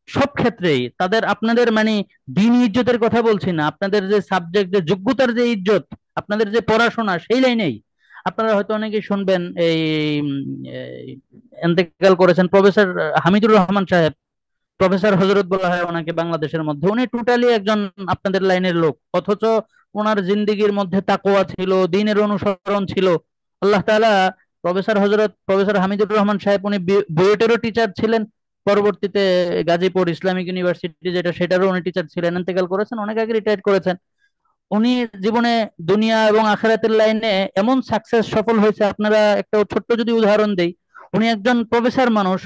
B: সব ক্ষেত্রেই তাদের, আপনাদের মানে দ্বীনি ইজ্জতের কথা বলছি না, আপনাদের যে সাবজেক্ট, যে যোগ্যতার যে ইজ্জত, আপনাদের যে পড়াশোনা, সেই লাইনেই আপনারা হয়তো অনেকেই শুনবেন এই এন্তেকাল করেছেন প্রফেসর হামিদুর রহমান সাহেব, প্রফেসর হজরত বলা হয় ওনাকে বাংলাদেশের মধ্যে। উনি টোটালি একজন আপনাদের লাইনের লোক, অথচ ওনার জিন্দিগির মধ্যে তাকওয়া ছিল, দ্বীনের অনুসরণ ছিল। আল্লাহ তাআলা প্রফেসর হামিদুর রহমান সাহেব, উনি বুয়েটেরও টিচার ছিলেন, পরবর্তীতে গাজীপুর ইসলামিক ইউনিভার্সিটি যেটা, সেটারও উনি টিচার ছিলেন, ইন্তেকাল করেছেন, অনেক আগে রিটায়ার করেছেন। উনি জীবনে দুনিয়া এবং আখিরাতের লাইনে এমন সাকসেস সফল হয়েছে, আপনারা একটা ছোট্ট যদি উদাহরণ দেই, উনি একজন প্রফেসর মানুষ,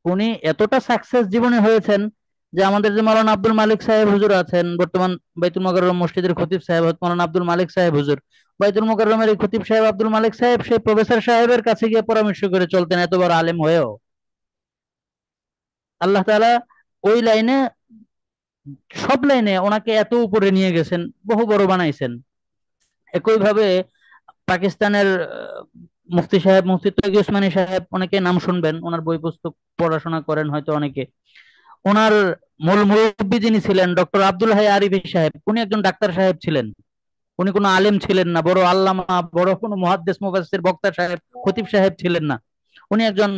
B: উনি এতটা সাকসেস জীবনে হয়েছেন যে আমাদের যে মাওলানা আব্দুল মালিক সাহেব হুজুর আছেন, বর্তমান বাইতুল মোকাররম মসজিদের খতিব সাহেব মাওলানা আব্দুল মালিক সাহেব হুজুর, বাইতুল মোকাররমের এই খতিব সাহেব আব্দুল মালিক সাহেব সেই প্রফেসর সাহেবের কাছে গিয়ে পরামর্শ করে চলতেন, এত বড় আলেম হয়েও। আল্লাহ তাআলা ওই লাইনে, সব লাইনে ওনাকে এত উপরে নিয়ে গেছেন, বহু বড় বানাইছেন। একইভাবে পাকিস্তানের মুফতি সাহেব, মুফতি তকি উসমানী সাহেব, অনেকে নাম শুনবেন, ওনার বই পুস্তক পড়াশোনা করেন হয়তো অনেকে। ওনার মূল মুরব্বী যিনি ছিলেন ডক্টর আব্দুল হাই আরিফি সাহেব, উনি একজন ডাক্তার সাহেব ছিলেন। উনি কোনো আলেম ছিলেন না, বড় আল্লামা, বড় কোনো মুহাদ্দিস মুফাসসির বক্তা সাহেব, খতিব সাহেব ছিলেন না। উনি একজন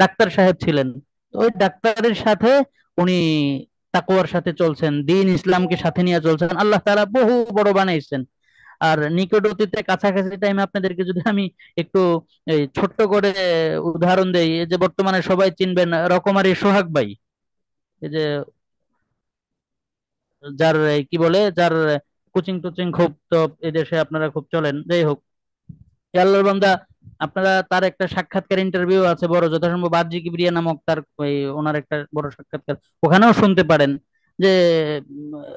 B: ডাক্তার সাহেব ছিলেন। তো ওই ডাক্তারের সাথে উনি তাকওয়ার সাথে চলছেন, দ্বীন ইসলামকে সাথে নিয়ে চলছেন, আল্লাহ তাআলা বহু বড় বানাইছেন। আর নিকট অতীতে কাছাকাছি টাইমে আপনাদেরকে যদি আমি একটু এই ছোট্ট করে উদাহরণ দেই, এই যে বর্তমানে সবাই চিনবেন রকমারি সোহাগ ভাই, এই যে যার কি বলে, যার কোচিং টোচিং খুব তো এই দেশে আপনারা খুব চলেন, যাই হোক, এ আল্লাহর বান্দা, আপনারা তার একটা সাক্ষাৎকার ইন্টারভিউ আছে বড়, যথাসম্ভব আরজি কিবরিয়া নামক তার ওই ওনার একটা বড় সাক্ষাৎকার, ওখানেও শুনতে পারেন যে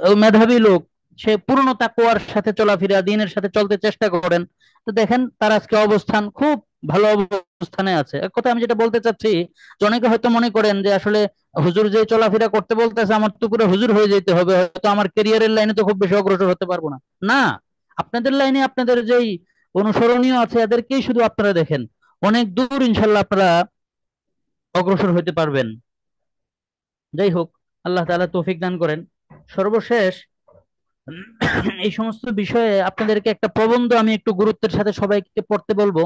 B: ও মেধাবী লোক, সে পূর্ণ তাকওয়ার সাথে চলাফেরা, দ্বীনের সাথে চলতে চেষ্টা করেন। তো দেখেন তার আজকে অবস্থান খুব ভালো অবস্থানে আছে। এক কথা আমি যেটা বলতে চাচ্ছি, যে অনেকে হয়তো মনে করেন যে আসলে হুজুর যে চলাফেরা করতে বলতেছে, আমার তো পুরো হুজুর হয়ে যেতে হবে, হয়তো আমার ক্যারিয়ারের লাইনে তো খুব বেশি অগ্রসর হতে পারবো না। না, আপনাদের লাইনে আপনাদের যেই অনুসরণীয় আছে এদেরকেই শুধু আপনারা দেখেন, অনেক দূর ইনশাল্লাহ আপনারা অগ্রসর হতে পারবেন। যাই হোক, আল্লাহ তাআলা তৌফিক দান করেন। সর্বশেষ এই সমস্ত বিষয়ে আপনাদেরকে একটা প্রবন্ধ আমি একটু গুরুত্বের সাথে সবাইকে পড়তে বলবো।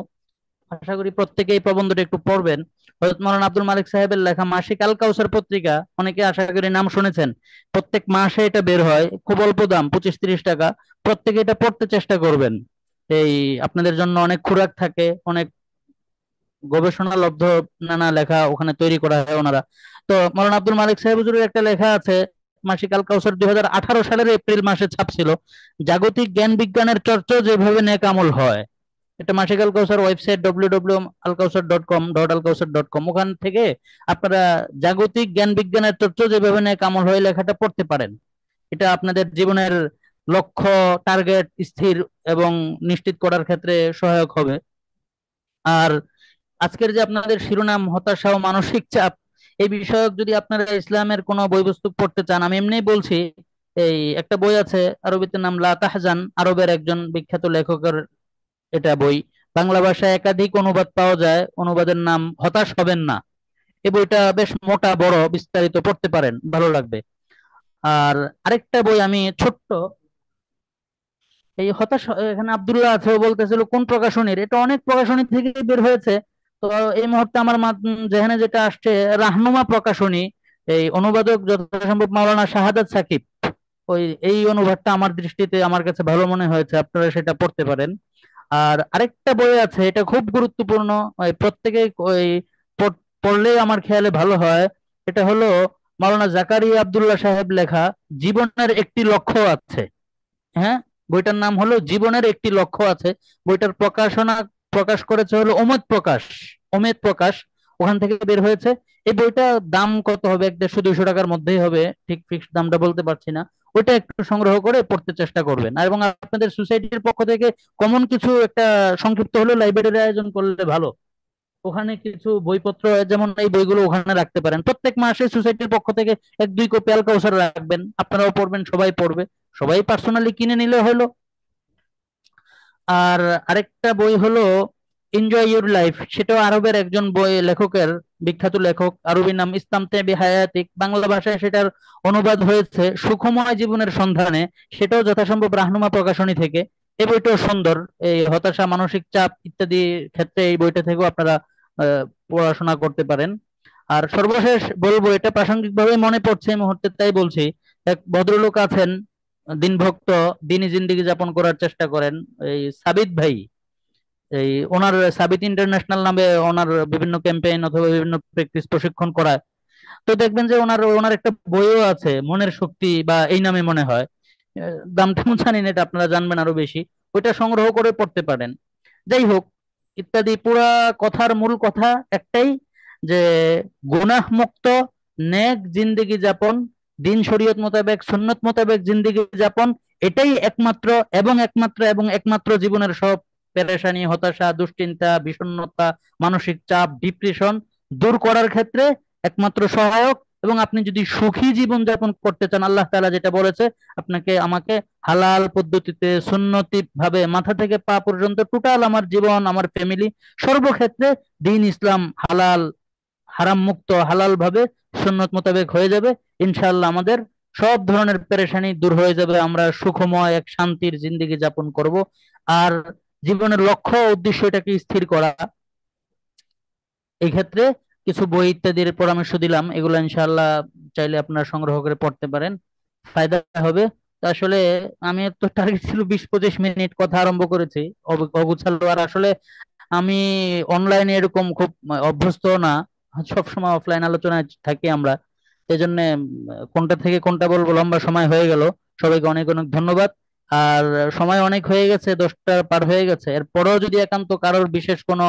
B: আশা করি প্রত্যেকে এই প্রবন্ধটা একটু পড়বেন। হযরত মাওলানা আব্দুল মালিক সাহেবের লেখা মাসিক আল কাউসার পত্রিকা, অনেকে আশা করি নাম শুনেছেন। প্রত্যেক মাসে এটা বের হয়, খুব অল্প দাম, 25-30 টাকা। প্রত্যেকে এটা পড়তে চেষ্টা করবেন। এই আপনাদের জন্য অনেক খোরাক থাকে, অনেক গবেষণা লব্ধ নানা লেখা ওখানে তৈরি করা হয় ওনারা। তো মাওলানা আব্দুল মালিক সাহেব হুজুরের একটা লেখা আছে, মাসিক আল কাউসার 2018 সালের এপ্রিল মাসে ছাপছিল, জাগতিক জ্ঞান বিজ্ঞানের চর্চা যেভাবে নেক আমল হয়। এটা মাসিক আল কাউসার ওয়েবসাইট www.alkausar.com, ওখান থেকে আপনারা জাগতিক জ্ঞান বিজ্ঞানের চর্চা যেভাবে নেক আমল হয় লেখাটা পড়তে পারেন। এটা আপনাদের জীবনের লক্ষ্য, টার্গেট স্থির এবং নিশ্চিত করার ক্ষেত্রে সহায়ক হবে। আর আজকের যে আপনাদের শিরোনাম হতাশা ও মানসিক চাপ, এই বিষয়ক যদি আপনারা ইসলামের কোনো বই পুস্তক পড়তে চান, আমি এমনিই বলছি, এই একটা বই আছে আরবিতে, নাম লা তাহজান, আরবের একজন বিখ্যাত লেখকের এটা বই। বাংলা ভাষায় একাধিক অনুবাদ পাওয়া যায়, অনুবাদের নাম হতাশ হবেন না। এই বইটা বেশ মোটা, বড়, বিস্তারিত, পড়তে পারেন, ভালো লাগবে। আর আরেকটা বই আমি ছোট্ট, এই হতাশ, এখানে আব্দুল্লাহ আছে, ও বলতেছিল কোন প্রকাশনীর, এটা অনেক প্রকাশনী থেকে বের হয়েছে। তো এই মুহূর্তে আমার যেখানে যেটা আসছে, রাহনুমা প্রকাশনী, এই অনুবাদক যথাসম্ভব মাওলানা শাহাদাত সাকিব, ওই এই অনুবাদটা আমার দৃষ্টিতে, আমার কাছে ভালো মনে হয়েছে, আপনারা সেটা পড়তে পারেন। আর আরেকটা বই আছে, এটা খুব গুরুত্বপূর্ণ, ওই প্রত্যেকে ওই পড়লে আমার খেয়ালে ভালো হয়। এটা হলো মাওলানা জাকারিয়া আব্দুল্লাহ সাহেব লেখা জীবনের একটি লক্ষ্য আছে। হ্যাঁ, বইটার নাম হলো জীবনের একটি লক্ষ্য আছে। বইটার প্রকাশ করেছে হলো অমিত প্রকাশ, ওখান থেকে বের হয়েছে। এই বইটা দাম কত হবে, 150-200 টাকার মধ্যেই হবে, ঠিক ফিক্সড দামটা বলতে পারছি না। ওইটা একটু সংগ্রহ করে পড়তে চেষ্টা করবেন। আর এবং আপনাদের সোসাইটির পক্ষ থেকে কমন কিছু একটা সংক্ষিপ্ত হলো লাইব্রেরির আয়োজন করলে ভালো। ওখানে কিছু বইপত্র, যেমন এই বইগুলো ওখানে রাখতে পারেন। প্রত্যেক মাসে সোসাইটির পক্ষ থেকে 1-2 কপি আল কাউসার রাখবেন, আপনারাও পড়বেন, সবাই পড়বে, সবাই পার্সোনালি কিনে নিলে হলো। আর আরেকটা বই হলো এনজয় ইউর লাইফ, সেটাও আরবের একজন বই লেখকের, বিখ্যাত লেখক, আরবি নাম ইস্তামতে হায়াতিক, বাংলা ভাষায় সেটার অনুবাদ হয়েছে সুখময় জীবনের সন্ধানে। সেটাও যথাসম্ভব রাহনুমা প্রকাশনী থেকে। এই বইটাও সুন্দর, এই হতাশা, মানসিক চাপ ইত্যাদি ক্ষেত্রে এই বইটা থেকেও আপনারা পড়াশোনা করতে পারেন। আর সর্বশেষ বলবো, এটা প্রাসঙ্গিক ভাবে মনে পড়ছে এই মুহূর্তে তাই বলছি। এক ভদ্রলোক আছেন, দিনভক্ত, দিনই জিন্দেগি যাপন করার চেষ্টা করেন, এই সাবিত ভাই। এই ওনার সাবিত ইন্টারন্যাশনাল নামে ওনার বিভিন্ন ক্যাম্পেইন অথবা বিভিন্ন প্র্যাকটিস প্রশিক্ষণ করায়। তো দেখবেন যে ওনার ওনার একটা বইও আছে, মনের শক্তি বা এই নামে মনে হয়। দামটা আমি জানি না, এটা আপনারা জানবেন আরো বেশি। ওইটা সংগ্রহ করে পড়তে পারেন। যাই হোক, ইত্যাদি পুরা কথার মূল কথা একটাই, যে গুনাহ মুক্ত নেক জিন্দেগি যাপন, দিন শরীয়ত মোতাবেক সুন্নত মোতাবেক জিন্দেগি যাপন, এটাই একমাত্র এবং একমাত্র জীবনের সব পেরেশানি, হতাশা, দুশ্চিন্তা, বিষণ্ণতা, মানসিক চাপ, ডিপ্রেশন দূর করার ক্ষেত্রে একমাত্র সহায়ক। এবং আপনি যদি সুখী জীবন যাপন করতে চান, আল্লাহ তাআলা যেটা বলেছে, আপনাকে আমাকে হালাল পদ্ধতিতে সুন্নতি ভাবে মাথা থেকে পা পর্যন্ত টোটাল আমার জীবন, আমার ফ্যামিলি, সর্বক্ষেত্রে দিন ইসলাম হালাল, হারাম মুক্ত, হালাল ভাবে সুন্নত মোতাবেক হয়ে যাবে। ইনশাআল্লাহ আমাদের সব ধরনের পেরেশানি দূর হয়ে যাবে, আমরা সুখময় এক শান্তির জিন্দেগি যাপন করব। আর জীবনের লক্ষ্য ও উদ্দেশ্য এটাকে স্থির করা। এই ক্ষেত্রে কিছু বই ইত্যাদির পরামর্শ দিলাম, এগুলো ইনশাআল্লাহ চাইলে আপনারা সংগ্রহ করে পড়তে পারেন, ফায়দা হবে। তো আসলে আমি তো টার্গেট ছিল 20-25 মিনিট, কথা আরম্ভ করেছি অগুছালো। আর আসলে আমি অনলাইনে এরকম খুব অভ্যস্ত না, সবসময় অফলাইন আলোচনায় থাকি আমরা। এই জন্য কোনটা থেকে কোনটা বলবো, লম্বা সময় হয়ে গেল। সবাইকে অনেক অনেক ধন্যবাদ। আর সময় অনেক হয়ে গেছে, 10টা পার হয়ে গেছে। এরপরেও যদি একান্ত কারোর বিশেষ কোনো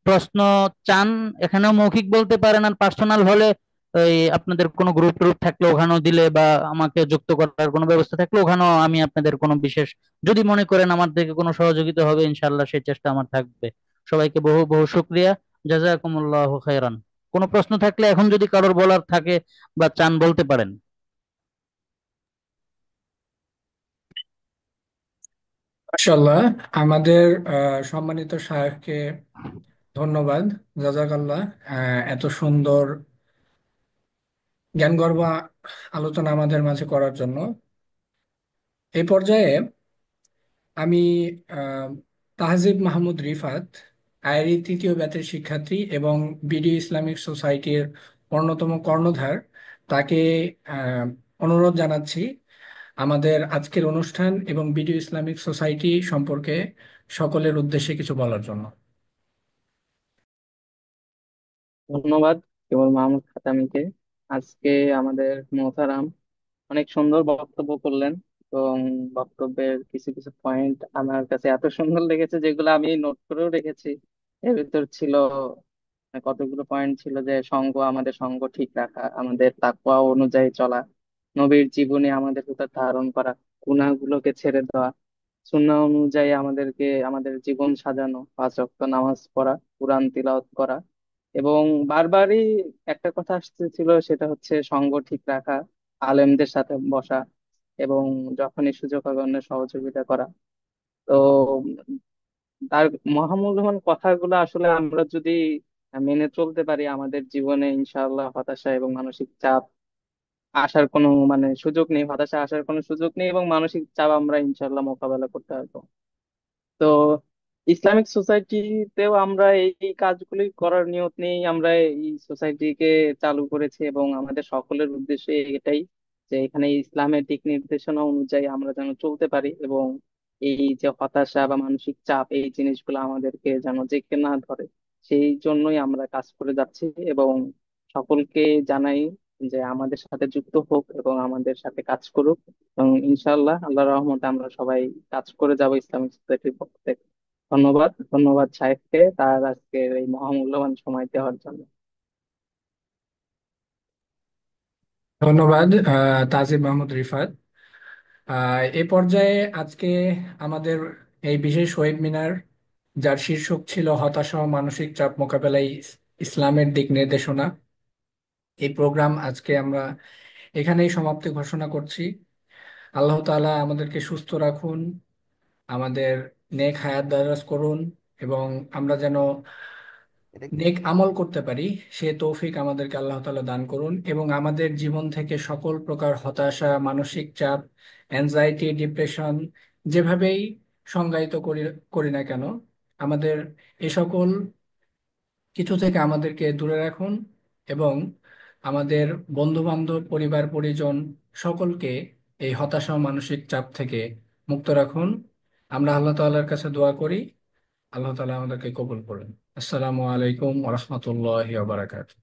B: প্রশ্ন চান, এখানেও মৌখিক বলতে পারেন। আর পার্সোনাল হলে ওই আপনাদের কোনো গ্রুপ ট্রুপ থাকলে ওখানেও দিলে, বা আমাকে যুক্ত করার কোনো ব্যবস্থা থাকলে ওখানেও আমি আপনাদের কোনো বিশেষ, যদি মনে করেন আমার থেকে কোনো সহযোগিতা হবে, ইনশাল্লাহ সেই চেষ্টা আমার থাকবে। সবাইকে বহু বহু শুক্রিয়া। জাযাকুমুল্লাহু খাইরান। কোনো প্রশ্ন থাকলে এখন যদি কারোর বলার থাকে বা চান, বলতে পারেন।
A: মাশাআল্লাহ, আমাদের সম্মানিত শায়খকে ধন্যবাদ। জাজাকাল্লাহ এত সুন্দর জ্ঞানগর্ভ আলোচনা আমাদের মাঝে করার জন্য। এই পর্যায়ে আমি আহ, তাহজিব মাহমুদ রিফাত, আইআরই তৃতীয় ব্যাচের শিক্ষার্থী এবং বিডি ইসলামিক সোসাইটির অন্যতম কর্ণধার, তাকে আহ, অনুরোধ জানাচ্ছি আমাদের আজকের অনুষ্ঠান এবং বিডি ইসলামিক সোসাইটি সম্পর্কে সকলের উদ্দেশ্যে কিছু বলার জন্য।
C: ধন্যবাদ কেবল মাহমুদ খাতামিকে। আজকে আমাদের মোহতারাম অনেক সুন্দর বক্তব্য করলেন, এবং বক্তব্যের কিছু কিছু পয়েন্ট আমার কাছে এত সুন্দর লেগেছে যেগুলো আমি নোট করেও রেখেছি। এর ভিতর ছিল কতগুলো পয়েন্ট ছিল, যে আমাদের সঙ্গ ঠিক রাখা, আমাদের তাকওয়া অনুযায়ী চলা, নবীর জীবনে আমাদের ভিতর ধারণ করা, গুনাহগুলোকে ছেড়ে দেওয়া, সুন্নাহ অনুযায়ী আমাদেরকে আমাদের জীবন সাজানো, 5 ওয়াক্ত নামাজ পড়া, কোরআন তিলাওয়াত করা, এবং বারবারই একটা কথা আসতেছিল, সেটা হচ্ছে সঙ্গ ঠিক রাখা, আলেমদের সাথে বসা, এবং যখনই সুযোগ হবে অন্যের সহযোগিতা করা। তো তার মহামূল্যবান কথাগুলো আসলে আমরা যদি মেনে চলতে পারি, আমাদের জীবনে ইনশাআল্লাহ হতাশা এবং মানসিক চাপ আসার কোনো সুযোগ নেই, হতাশা আসার কোনো সুযোগ নেই, এবং মানসিক চাপ আমরা ইনশাআল্লাহ মোকাবেলা করতে পারবো। তো ইসলামিক সোসাইটিতেও আমরা এই কাজগুলি করার নিয়ত নিয়েই আমরা এই সোসাইটিকে চালু করেছি, এবং আমাদের সকলের উদ্দেশ্য এটাই, যে এখানে ইসলামের দিক নির্দেশনা অনুযায়ী আমরা যেন চলতে পারি, এবং এই যে হতাশা বা মানসিক চাপ এই জিনিসগুলো আমাদেরকে যেন জেঁকে না ধরে, সেই জন্যই আমরা কাজ করে যাচ্ছি। এবং সকলকে জানাই যে আমাদের সাথে যুক্ত হোক এবং আমাদের সাথে কাজ করুক, এবং ইনশাআল্লাহ আল্লাহর রহমতে আমরা সবাই কাজ করে যাব ইসলামিক সোসাইটির পক্ষ থেকে। ধন্যবাদ, ধন্যবাদ সাহেবকে তার আজকের এই মহামূল্যবান সময় দেওয়ার জন্য।
A: ধন্যবাদ তাজিম মাহমুদ রিফাত। এ পর্যায়ে আজকে আমাদের এই বিশেষ ওয়েবিনার, যার শীর্ষক ছিল হতাশা ও মানসিক চাপ মোকাবেলায় ইসলামের দিক নির্দেশনা, এই প্রোগ্রাম আজকে আমরা এখানেই সমাপ্তি ঘোষণা করছি। আল্লাহ তাআলা আমাদেরকে সুস্থ রাখুন, আমাদের নেক হায়াত দারাজ করুন, এবং আমরা যেন নেক আমল করতে পারি সে তৌফিক আমাদেরকে আল্লাহ তাআলা দান করুন, এবং আমাদের জীবন থেকে সকল প্রকার হতাশা, মানসিক চাপ, অ্যাংজাইটি, ডিপ্রেশন, যেভাবেই সংজ্ঞায়িত করি করি না কেন, আমাদের এ সকল কিছু থেকে আমাদেরকে দূরে রাখুন, এবং আমাদের বন্ধু বান্ধব, পরিবার পরিজন সকলকে এই হতাশা ও মানসিক চাপ থেকে মুক্ত রাখুন। আমরা আল্লাহ তাআলার কাছে দোয়া করি, আল্লাহ তাআলা আমাদেরকে কবুল করুন। আসসালামু আলাইকুম ওয়া রাহমাতুল্লাহি ওয়া বারাকাতুহু।